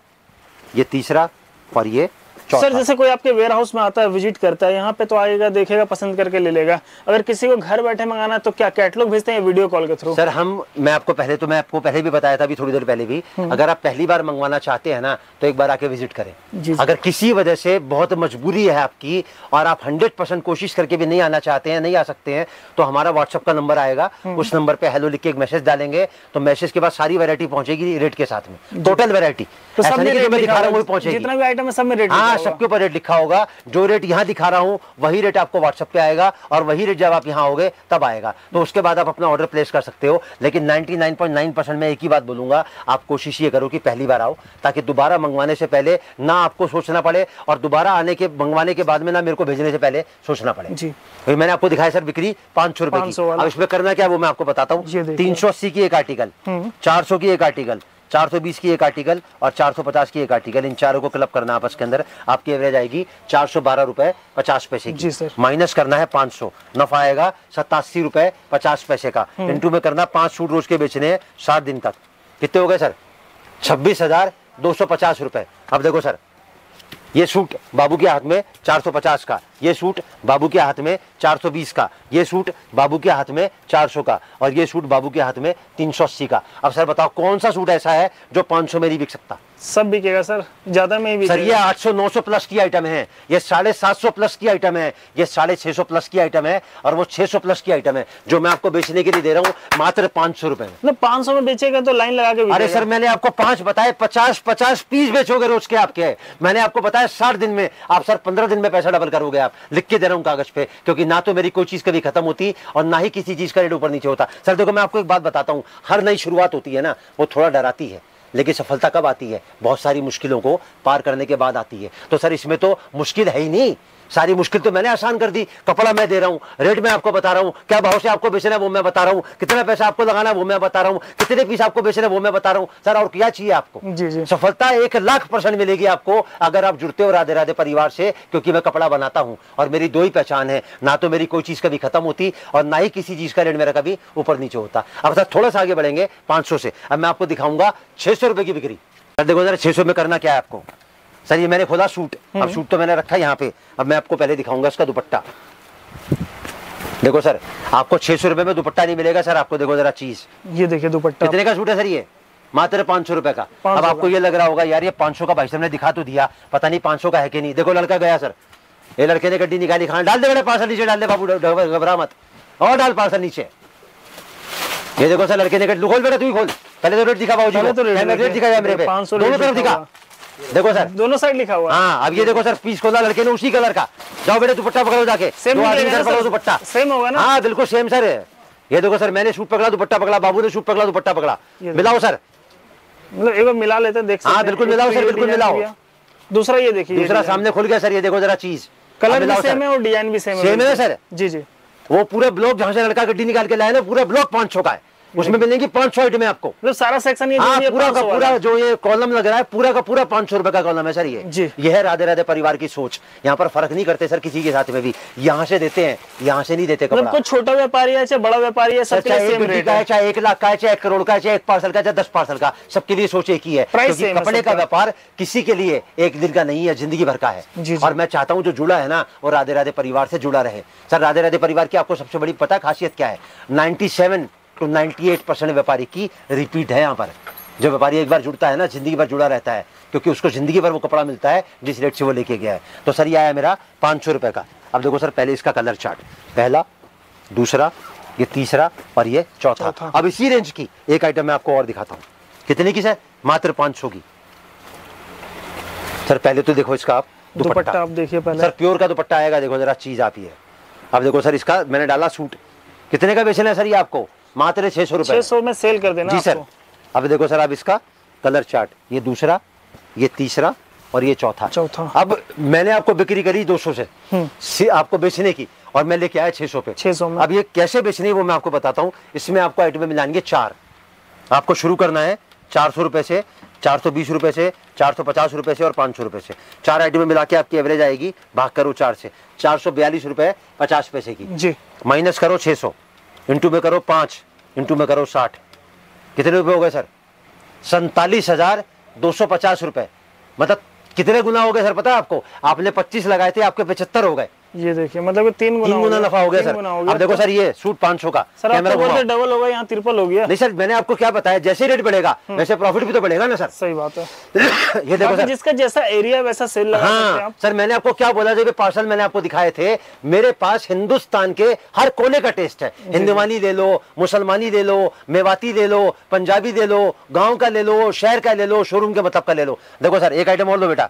ये तीसरा और ये चौथा। सर जैसे कोई आपके वेयर हाउस में आता है, विजिट करता है, यहाँ पे तो आएगा, देखेगा, पसंद करके ले लेगा। अगर किसी को घर बैठे मंगाना है तो क्या कैटलॉग भेजते हैं वीडियो कॉल के थ्रू? सर मैं आपको पहले भी बताया था, अभी थोड़ी देर पहले भी, अगर आप पहली बार मंगवाना चाहते हैं ना तो एक बार आके विजिट करें। अगर किसी वजह से बहुत मजबूरी है आपकी और आप 100% कोशिश करके भी नहीं आना चाहते हैं, नहीं आ सकते हैं, तो हमारा व्हाट्सएप का नंबर आएगा, उस नंबर पे हेलो लिख के एक मैसेज डालेंगे तो मैसेज के बाद सारी वैरायटी पहुंचेगी रेट के साथ में, टोटल वैरायटी। तो सब में मैं दिखा रहा हूँ वही पहुंचेगी, जितना भी आइटम है सब में रेट। हाँ, सबके ऊपर रेट लिखा होगा। जो रेट यहाँ दिखा रहा हूँ वही रेट आपको व्हाट्सएप पे आएगा और वही रेट जब आप यहाँ होगे तब आएगा, तो उसके बाद आप अपना ऑर्डर प्लेस कर सकते हो। लेकिन 99.9% मैं एक ही बात बोलूंगा, आप कोशिश ये करो कि पहली बार आओ, ताकि दोबारा मंगवाने से पहले ना आपको सोचना पड़े और दोबारा आने के मंगवाने के बाद में ना मेरे को भेजने से पहले सोचना पड़े जी। मैंने आपको दिखाया सर बिक्री 500 रुपए की। अब इसमें करना क्या वो मैं आपको बताता हूँ। 380 की एक आर्टिकल, 400 की एक आर्टिकल, 420 की एक आर्टिकल और 450 की एक आर्टिकल, इन चारों को क्लब करना आपस के अंदर, आपकी एवरेज आएगी 412 रुपए 50 पैसे की। माइनस करना है 500, नफा आएगा 87 रुपए 50 पैसे का। इंटू में करना 5 सूट रोज के बेचने हैं 7 दिन तक। कितने हो गए सर? 26,250 रुपए। अब देखो सर, ये सूट बाबू के हाथ में 450 का, ये सूट बाबू के हाथ में 420 का, ये सूट बाबू के हाथ में 400 का, और ये सूट बाबू के हाथ में 380 का। अब सर बताओ कौन सा सूट ऐसा है जो 500 में नहीं बिक सकता? सब बिकेगा सर, ज्यादा में ही बिकेगा। सर ये 800-900 प्लस की आइटम है, ये 750 प्लस की आइटम है, ये 650 प्लस की आइटम है, और वो 600 प्लस की आइटम है जो मैं आपको बेचने के लिए दे रहा हूँ मात्र 500 रुपए में। मतलब 500 में बेचेगा तो लाइन लगा के बिकेगा। अरे सर मैंने आपको 5 बताए, 50 पीस बेचोगे रोज के आपके। मैंने आपको बताया 60 दिन में, आप सर 15 दिन में पैसा डबल करोगे। आप लिख के दे रहा हूँ कागज पे, क्योंकि ना तो मेरी कोई चीज कभी खत्म होती और ना ही किसी चीज का रेट ऊपर नीचे होता। सर देखो मैं आपको एक बात बताता हूँ, हर नई शुरुआत होती है ना, वो थोड़ा डराती है, लेकिन सफलता कब आती है? बहुत सारी मुश्किलों को पार करने के बाद आती है। तो सर इसमें तो मुश्किल है ही नहीं, सारी मुश्किल तो मैंने आसान कर दी। कपड़ा मैं दे रहा हूँ, रेट मैं आपको बता रहा हूँ, क्या भाव से आपको बेचना है वो मैं बता रहा हूँ, कितना पैसा आपको लगाना है वो मैं बता रहा हूँ, कितने पीस आपको बेचना है वो मैं बता रहा हूँ। सर और क्या चाहिए आपको? जी जी। सफलता 1,00,000% मिलेगी आपको अगर आप जुड़ते हो राधे राधे परिवार से, क्योंकि मैं कपड़ा बनाता हूँ और मेरी दो ही पहचान है, ना तो मेरी कोई चीज कभी खत्म होती और ना ही किसी चीज का रेट मेरा कभी ऊपर नीचे होता। अब सर थोड़ा सा आगे बढ़ेंगे 500 से, अब मैं आपको दिखाऊंगा 600 रुपए की बिक्री। देखो जरा 600 में करना क्या है आपको। सर ये मैंने खोला सूट, अब सूट तो मैंने रखा यहाँ पे, अब मैं आपको पहले दिखाऊंगा इसका दुपट्टा। देखो सर आपको 600 रुपए में दुपट्टा नहीं मिलेगा सर, आपको देखो जरा चीज, ये देखिए दुपट्टा कितने का सूट है सर? ये मात्र 500 रुपए का। अब आपको ये लग रहा होगा यार ये 500 का, भाई साहब ने दिखा तो दिया, पता नहीं 500 का है कि नहीं। देखो लड़का गया सर, ये लड़के ने गड्डी निकाली, खाना डाल दे बेटा, पार्सल नीचे डाल दे बाबू, घबरा मत, और डाल पार्सल नीचे। ये देखो सर लड़के ने गड्डी, खोल बेटा तू ही खोल, पहले तो रेट दिखा बाबू जी, रेट दिखाया मेरे पे, दोनों तरफ दिखा। देखो सर दोनों साइड लिखा हुआ। हाँ अब ये देखो सर पीस खोला लड़के ने उसी कलर का। जाओ बेटे दुपट्टा पकड़ो जाके, पकड़ो दुपट्टा, सेम होगा ना? हाँ बिल्कुल सेम सर। ये देखो सर मैंने सूट पकड़ा दुपट्टा पकड़ा, बाबू ने सूट पकड़ा दुपट्टा पकड़ा, मिलाओ सर, मतलब एक बार मिला लेते हैं, देख सकते हैं। हाँ बिल्कुल मिलाओ सर, बिल्कुल मिलाओ। दूसरा ये देखिए, दूसरा सामने खुल गया सर, ये देखो जरा चीज, कलर भी सेम है और डिजाइन भी सेम है सर। जी जी। वो पूरा ब्लॉक जहाँ से लड़का गड्डी निकाल के लाया ना, पूरा ब्लॉक 500 का है, उसमें मिलेंगी 500 आइटम आपको। मतलब सारा सेक्शन ये पूरा का पूरा जो ये कॉलम लग रहा है पूरा का पूरा 500 रुपए का कॉलम है सर। ये है राधे राधे परिवार की सोच। यहाँ पर फर्क नहीं करते सर किसी के साथ में भी, यहाँ से देते हैं यहाँ से नहीं देते कपड़ा। कोई छोटा व्यापारी है चाहे बड़ा व्यापारी है, सबके लिए सेम रेट है, चाहे 1 लाख का है, चाहे 1 करोड़ का है, चाहे 1 पार्सल का, चाहे 10 पार्सल का, सबके लिए सोच एक ही है। क्योंकि कपड़े का व्यापार किसी के लिए एक दिन का नहीं है, जिंदगी भर का है। और मैं चाहता हूँ जो जुड़ा है ना वो राधे राधे परिवार से जुड़ा रहे। सर राधे राधे परिवार की आपको सबसे बड़ी पता खासियत क्या है? 97 to 98% व्यापारी की रिपीट है। यहाँ पर जो व्यापारी एक बार जुड़ता है ना जिंदगी भर जुड़ा रहता है, क्योंकि उसको जिंदगी भर वो कपड़ा मिलता है जिस रेट से वो लेके गया है। तो सर ये आया मेरा 500 रुपए का। अब देखो सर पहले इसका कलर चार्ट, पहला, दूसरा, ये तीसरा और ये चौथा। अब इसी रेंज की एक आइटम मैं आपको और दिखाता हूँ। कितने की सर? मात्र 500 की। सर पहले तो देखो इसका आप दुपट्टा आप देखिए पहले, सर प्योर का दुपट्टा आएगा। देखो जरा चीज आप ही है। अब देखो सर इसका मैंने डाला सूट, कितने का बेचना है सर ये आपको? मात्र 600 रुपए। 600 में सेल कर देना जी सर। अब देखो सर अब इसका कलर चार्ट, ये दूसरा, ये तीसरा और ये चौथा। अब मैंने आपको बिक्री करी 200 से आपको बेचने की, और मैं लेके आया 600 पे। 600 में। अब ये कैसे बेचनी है वो मैं आपको बताता हूँ। इसमें आपको आइटम मिलाएंगे 4। आपको शुरू करना है 400 रुपए से, 420 रुपए से, 450 रुपए से और 500 रुपए से। 4 आइटम मिला के आपकी एवरेज आएगी, भाग करो 4 से, 442 रुपए 50 पैसे की जी। माइनस करो 600, इंटू में करो 5, इंटू में करो 60, कितने रुपए हो गए सर? 47,250 रुपए। मतलब कितने गुना हो गए सर पता है आपको? आपने 25 लगाए थे, आपके 75 हो गए। ये देखिए मतलब 3 गुना नफा हो गया सर। अब देखो सर ये सूट 500 का, कैमरा बोलते डबल होगा, यहाँ ट्रिपल हो गया। नहीं सर मैंने आपको क्या बताया, जैसे रेट बढ़ेगा वैसे प्रॉफिट भी तो बढ़ेगा ना सर। सही बात है। ये देखो सर जिसका जैसा एरिया वैसा सेल लगा सकते हैं आप। सर मैंने आपको क्या बोला, जब पार्सल मैंने आपको दिखाए थे, मेरे पास हिंदुस्तान के हर कोने का टेस्ट है। हिंदुवानी ले लो, मुसलमानी ले लो, मेवाती ले लो, पंजाबी ले लो, गाँव का ले लो, शहर का ले लो, शोरूम के मतलब का ले लो। देखो सर एक आइटम और लो बेटा,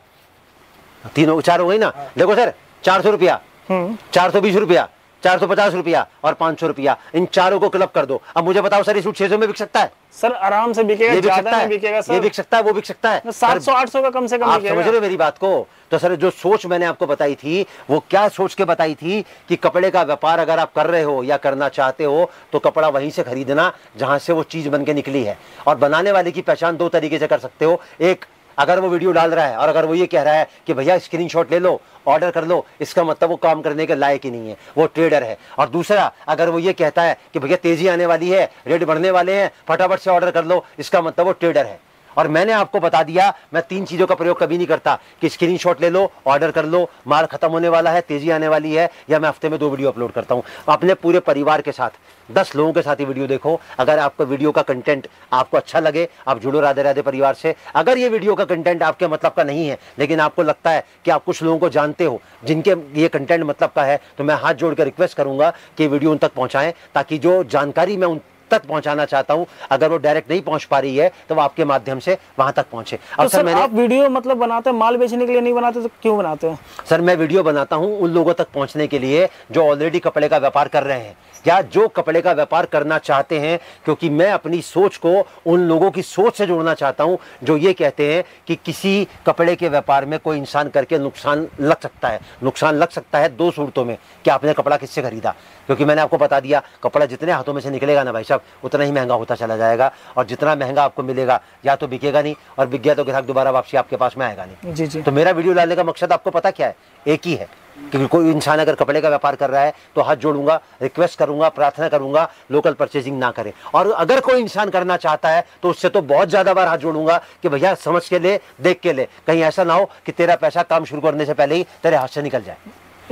4 हो गई ना। देखो सर 400 रुपया, 420 रुपया, 450 रुपया और 500 रुपया, इन चारों को क्लब कर दो। अब मुझे बताओ सर ये सूट 600 में बिक सकता है? सर आराम से बिकेगा, ज्यादा में बिकेगा सर। ये बिक सकता है, वो बिक सकता है, 700-800 का कम से कम बिकेगा। आप समझ रहे हो मेरी बात को? तो सर जो सोच मैंने आपको बताई थी वो क्या सोच के बताई थी कि कपड़े का व्यापार अगर आप कर रहे हो या करना चाहते हो तो कपड़ा वहीं से खरीदना जहां से वो चीज बन के निकली है। और बनाने वाले की पहचान 2 तरीके से कर सकते हो। एक, अगर वो वीडियो डाल रहा है और अगर वो ये कह रहा है कि भैया स्क्रीनशॉट ले लो, ऑर्डर कर लो, इसका मतलब वो काम करने के लायक ही नहीं है, वो ट्रेडर है। और दूसरा, अगर वो ये कहता है कि भैया तेजी आने वाली है, रेट बढ़ने वाले हैं, फटाफट से ऑर्डर कर लो, इसका मतलब वो ट्रेडर है। और मैंने आपको बता दिया, मैं 3 चीजों का प्रयोग कभी नहीं करता कि स्क्रीनशॉट ले लो, ऑर्डर कर लो, माल खत्म होने वाला है, तेजी आने वाली है, या मैं हफ्ते में 2 वीडियो अपलोड करता हूं। अपने पूरे परिवार के साथ 10 लोगों के साथ ये वीडियो देखो। अगर आपको वीडियो का कंटेंट आपको अच्छा लगे, आप जुड़ो राधे राधे परिवार से। अगर ये वीडियो का कंटेंट आपके मतलब का नहीं है, लेकिन आपको लगता है कि आप कुछ लोगों को जानते हो जिनके ये कंटेंट मतलब का है, तो मैं हाथ जोड़कर रिक्वेस्ट करूंगा कि वीडियो उन तक पहुंचाएं, ताकि जो जानकारी मैं उन तक पहुंचाना चाहता हूं, अगर वो डायरेक्ट नहीं पहुंच पा रही है तो वो आपके माध्यम से वहां तक पहुंचे। अब तो सर आप वीडियो मतलब बनाते हैं माल बेचने के लिए, नहीं बनाते तो क्यों बनाते हैं? सर मैं वीडियो बनाता हूं उन लोगों तक पहुंचने के लिए जो ऑलरेडी कपड़े का व्यापार कर रहे हैं या जो कपड़े का व्यापार करना चाहते हैं, क्योंकि मैं अपनी सोच को उन लोगों की सोच से जोड़ना चाहता हूं जो ये कहते हैं कि किसी कपड़े के व्यापार में कोई इंसान करके नुकसान लग सकता है। नुकसान लग सकता है 2 सूरतों में कि आपने कपड़ा किससे खरीदा, क्योंकि मैंने आपको बता दिया कपड़ा जितने हाथों में से निकलेगा ना भाई साहब, उतना ही महंगा होता चला जाएगा, और जितना महंगा आपको मिलेगा या तो बिकेगा नहीं, और बिक गया तो ग्राहक दोबारा वापसी आपके पास में आएगा नहीं। जी जी। तो मेरा वीडियो डालने का मकसद आपको पता क्या है? एक ही है कि कोई इंसान अगर कपड़े का व्यापार कर रहा है तो हाथ जोड़ूंगा, रिक्वेस्ट करूंगा, प्रार्थना करूंगा लोकल परचेजिंग ना करें। और अगर कोई इंसान करना चाहता है तो उससे तो बहुत ज्यादा बार हाथ जोड़ूंगा कि भैया समझ के ले, देख के ले, कहीं ऐसा ना हो कि तेरा पैसा काम शुरू करने से पहले ही तेरे हाथ से निकल जाए।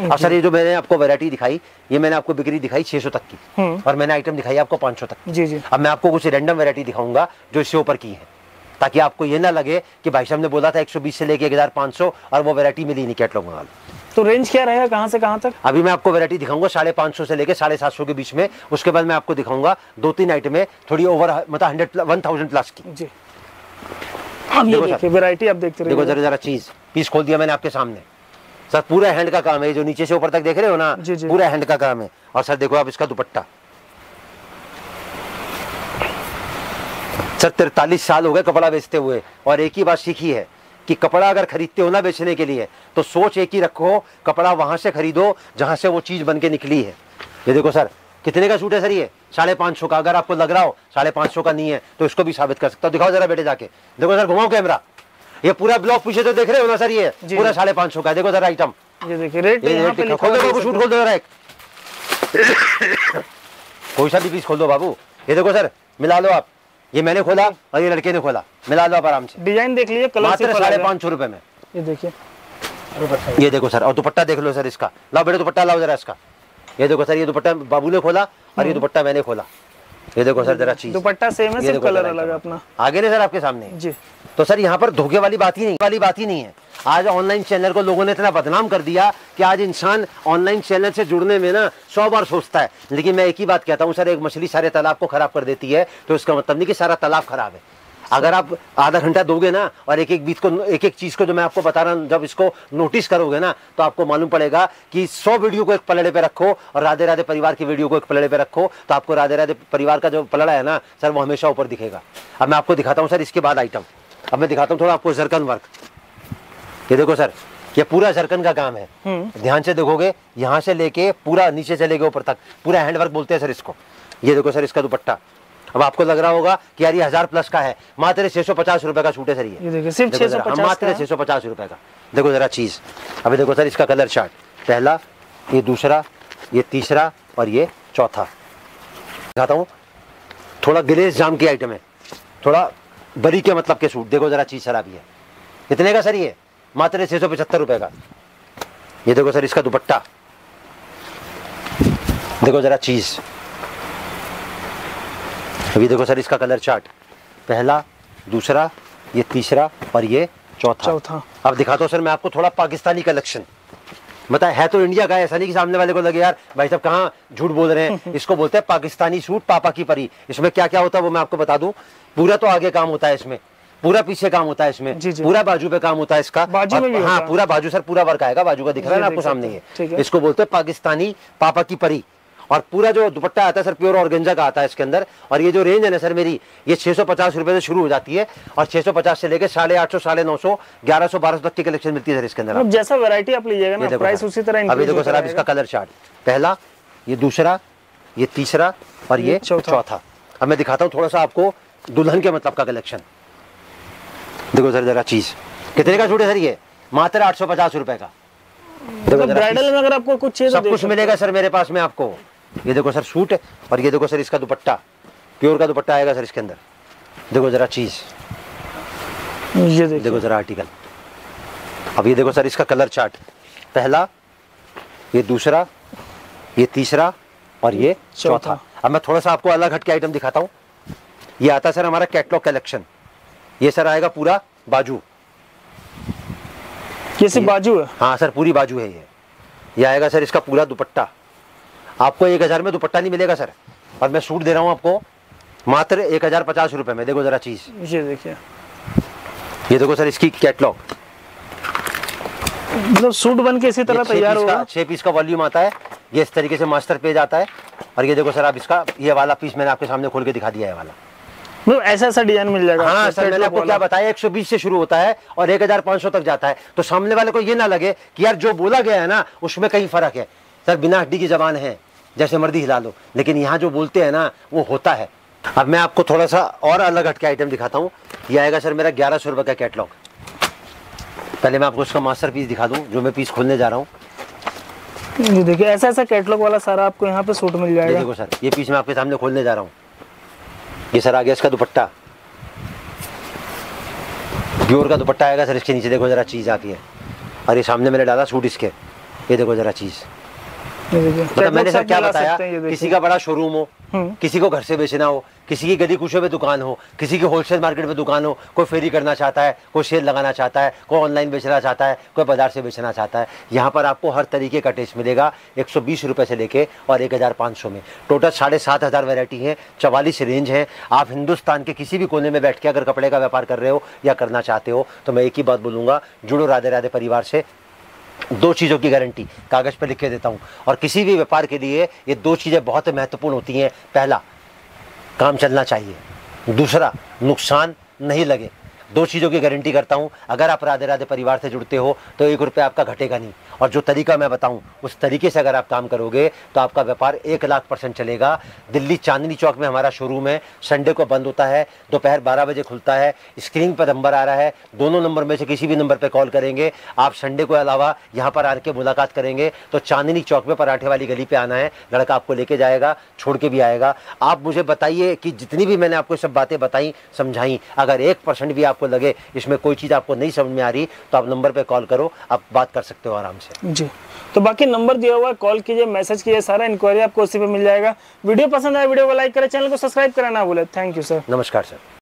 अब सर ये जो मैंने आपको वैरायटी दिखाई, ये मैंने आपको बिक्री दिखाई 600 तक की, और मैंने आइटम दिखाई आपको 500 तक। जी जी। अब मैं आपको कुछ रैंडम वैरायटी दिखाऊंगा जो इससे ऊपर की है, ताकि आपको ये ना लगे कि भाई साहब ने बोला था 120 से लेके 1500 और वो वैरायटी मिली नहीं कैटलॉग में। तो रेंज क्या रहेगा, कहां से कहां तक? अभी मैं आपको वैरायटी दिखाऊंगा 550 से लेके 750 के बीच में। उसके बाद मैं आपको दिखाऊंगा 2-3 आइटमें थोड़ी ओवर मतलब 1000 प्लस की। जी। अब ये देखिए वैरायटी आप देखते रहिए। देखो जरा चीज पीस खोल दिया मैंने आपके सामने। सर पूरा हैंड का काम है, जो नीचे से ऊपर तक देख रहे हो ना, पूरा हैंड का काम है। और सर देखो आप इसका दुपट्टा, सर 43 साल हो गए कपड़ा बेचते हुए, और एक ही बात सीखी है कि कपड़ा अगर खरीदते हो ना बेचने के लिए, तो सोच एक ही रखो, कपड़ा वहां से खरीदो जहां से वो चीज बन के निकली है। ये देखो सर कितने का सूट है सर, ये 550 का। अगर आपको लग रहा हो 550 का नहीं है तो इसको भी साबित कर सकता हूं। दिखाओ जरा बेटे जाके, देखो सर घुमाओ कैमरा, ये पूरा ब्लॉक पीछे तो देख रहे हो ना सर, ये पूरा 550 का। देखो जरा आइटम, ये देखिए रेट खोल दो, सूट खोल दो जरा एक कोई सा भी पीस खोल दो बाबू। ये देखो सर मिला लो आप, ये मैंने खोला और ये लड़के ने खोला, मिला लो आप आराम से। डिजाइन देख लीजिए, कलर मात्र 550 रुपए में। ये देखिए, ये देखो सर, और दुपट्टा देख लो सर इसका। लाओ बेटे दुपट्टा लाओ जरा इसका। ये देखो सर, ये दुपट्टा बाबू ने खोला और ये दुपट्टा मैंने खोला। ये देखो सर जरा चीज, दुपट्टा सेम है, सिर्फ कलर अलग है अपना। आगे नहीं सर आपके सामने जी। तो सर यहाँ पर धोखे वाली बात ही नहीं है। आज ऑनलाइन चैनल को लोगों ने इतना बदनाम कर दिया कि आज इंसान ऑनलाइन चैनल से जुड़ने में ना 100 बार सोचता है। लेकिन मैं एक ही बात कहता हूँ सर, एक मछली सारे तालाब को खराब कर देती है तो इसका मतलब नहीं कि सारा तालाब खराब है। अगर आप आधा घंटा दोगे ना और एक एक चीज को जो मैं आपको बता रहा हूँ, जब इसको नोटिस करोगे ना तो आपको मालूम पड़ेगा कि 100 वीडियो को एक पलड़े पे रखो और राधे राधे परिवार की वीडियो को एक पलड़े पे रखो, तो आपको राधे राधे परिवार का जो पलड़ा है ना सर, वो हमेशा ऊपर दिखेगा। अब मैं आपको दिखाता हूँ सर इसके बाद आइटम। अब मैं दिखाता हूँ थोड़ा आपको जरकन वर्क। ये देखो सर, ये पूरा जरकन का काम है। ध्यान से देखोगे, यहाँ से लेके पूरा नीचे से लेके ऊपर तक पूरा हैंडवर्क बोलते हैं सर इसको। ये देखो सर इसका दुपट्टा। अब आपको लग रहा होगा कि यार ये 1000 प्लस का है, मात्र 650 रुपए का सूट है सर। ये देखिए सिर्फ 650, मात्र 650 रुपए का। देखो जरा चीज। अभी देखो सर इसका कलर चार्ट, पहला, ये दूसरा, ये तीसरा और ये चौथा। दिखाता हूँ, थोड़ा ग्लेज जाम की आइटम है, थोड़ा बरी के मतलब के सूट। देखो जरा चीज सर अभी है, कितने का सर? ये मात्र 675 रुपए का। ये देखो सर इसका दुपट्टा, देखो जरा चीज। अभी देखो सर इसका कलर चार्ट, पहला, दूसरा, ये तीसरा और ये चौथा। अब दिखाता हूँ सर मैं आपको थोड़ा पाकिस्तानी कलेक्शन। बताए है तो इंडिया का, ऐसा नहीं कि सामने वाले को लगे यार भाई साहब कहाँ झूठ बोल रहे हैं। इसको बोलते हैं पाकिस्तानी सूट पापा की परी। इसमें क्या क्या होता है वो मैं आपको बता दूं। पूरा तो आगे काम होता है इसमें, पूरा पीछे काम होता है इसमें, पूरा बाजू पे काम होता है इसका। बाजू में भी हाँ पूरा बाजू सर, पूरा वर्क आएगा बाजू का, दिख रहा है ना आपको सामने। ये इसको बोलते हैं पाकिस्तानी पापा की परी। और पूरा जो दुपट्टा आता है सर प्योर ऑर्गेंजा का आता है इसके अंदर। और ये जो रेंज है ना सर मेरी, ये 650 रुपए से शुरू हो जाती है और 650 से लेकर 850, 950, 1100, 1200 तक की कलेक्शन मिलती है सर इसके अंदर। जैसा वैरायटी आप लीजिएगा ना प्राइस उसी तरह। अभी देखो सर आप इसका कलर चार्ट, पहला, ये दूसरा, ये तीसरा और ये चौथा। अब मैं दिखाता हूँ थोड़ा सा आपको दुल्हन के मतलब का कलेक्शन। देखो सर जरा चीज, कितने का सूट है सर? ये मात्र 850 रुपए का। ब्राइडल में अगर आपको कुछ चाहिए सब कुछ मिलेगा सर मेरे पास में आपको। ये देखो सर सूट, और ये देखो सर इसका दुपट्टा, प्योर का दुपट्टा आएगा सर इसके अंदर। देखो जरा चीज, ये देखो जरा आर्टिकल। अब ये देखो सर इसका कलर चार्ट, पहला, ये दूसरा, ये तीसरा और ये चौथा। अब मैं थोड़ा सा आपको अलग हट के आइटम दिखाता हूँ। ये आता है सर हमारा कैटलॉग कलेक्शन। ये सर आएगा पूरा बाजू, ये सिर्फ बाजू है? हाँ सर पूरी बाजू है ये आएगा सर इसका पूरा दुपट्टा। आपको 1000 में दुपट्टा नहीं मिलेगा सर, और मैं सूट दे रहा हूँ आपको मात्र 1050 रुपए में। देखो जरा चीज, ये देखिए, ये देखो सर इसकी कैटलॉग, मतलब सूट बन के इसी तरह तैयार होगा। 6 पीस का वॉल्यूम आता है, ये इस तरीके से मास्टर पेज आता है। और ये देखो सर आप इसका ये वाला पीस मैंने आपके सामने खोल के दिखा दिया है वाला, मतलब ऐसा डिजाइन मिल जाएगा। हाँ सर मैंने आपको क्या बताया, 120 से शुरू होता है और 1500 तक जाता है। तो सामने वाले को ये ना लगे कि यार जो बोला गया है ना उसमें कहीं फर्क है। सर बिना हड्डी की जबान है, जैसे मर्जी हिला लो, लेकिन यहाँ जो बोलते हैं ना वो होता है। अब मैं आपको थोड़ा सा और अलग हटके आइटम दिखाता हूँ। ये आएगा सर मेरा 1100 रुपये का कैटलॉग। पहले मैं आपको उसका मास्टर पीस दिखा दूँ जो मैं पीस खोलने जा रहा हूँ। ये देखिए, ऐसा कैटलॉग वाला सारा आपको यहाँ पे सूट मिल जाएगा। देखो सर ये पीस मैं आपके सामने खोलने जा रहा हूँ। ये सर आ गया इसका दुपट्टा, प्योर का दुपट्टा आएगा सर इसके नीचे। देखो जरा चीज आती है, और ये सामने मैंने डाला सूट इसके। ये देखो जरा चीज, मतलब मैंने सर क्या बताया, किसी का बड़ा शोरूम हो, किसी को घर से बेचना हो, किसी की गली कुशों पे दुकान हो, किसी की होलसेल मार्केट में दुकान हो, कोई फेरी करना चाहता है, कोई सेल लगाना चाहता है, कोई ऑनलाइन बेचना चाहता है, कोई बाजार से बेचना चाहता है, यहाँ पर आपको हर तरीके का टेस्ट मिलेगा। 120 रुपये से लेके और 1500 में टोटल 7500 वैरायटी है, 44 रेंज है। आप हिंदुस्तान के किसी भी कोने में बैठ के अगर कपड़े का व्यापार कर रहे हो या करना चाहते हो तो मैं एक ही बात बोलूँगा, जुड़ो राधे राधे परिवार से। 2 चीज़ों की गारंटी कागज़ पे लिख के देता हूँ, और किसी भी व्यापार के लिए ये 2 चीज़ें बहुत महत्वपूर्ण होती हैं। पहला, काम चलना चाहिए, दूसरा, नुकसान नहीं लगे। 2 चीज़ों की गारंटी करता हूँ। अगर आप राधे राधे परिवार से जुड़ते हो तो 1 रुपये आपका घटेगा नहीं, और जो तरीका मैं बताऊँ उस तरीके से अगर आप काम करोगे तो आपका व्यापार 1,00,000% चलेगा। दिल्ली चांदनी चौक में हमारा शोरूम है, संडे को बंद होता है, दोपहर 12 बजे खुलता है। स्क्रीन पर नंबर आ रहा है, दोनों नंबर में से किसी भी नंबर पर कॉल करेंगे। आप संडे को अलावा यहाँ पर आके मुलाकात करेंगे तो चांदनी चौक में पराठे वाली गली पे आना है, लड़का आपको लेके जाएगा, छोड़ के भी आएगा। आप मुझे बताइए कि जितनी भी मैंने आपको सब बातें बताई समझाई, अगर 1% भी आपको लगे इसमें कोई चीज़ आपको नहीं समझ में आ रही तो आप नंबर पे कॉल करो, आप बात कर सकते हो आराम से जी। तो बाकी नंबर दिया हुआ है, कॉल कीजिए, मैसेज कीजिए, सारा इंक्वायरी आपको उसी पे मिल जाएगा। वीडियो पसंद आए वीडियो को लाइक करें, चैनल को सब्सक्राइब करना ना भूलें। Thank you sir. नमस्कार सर।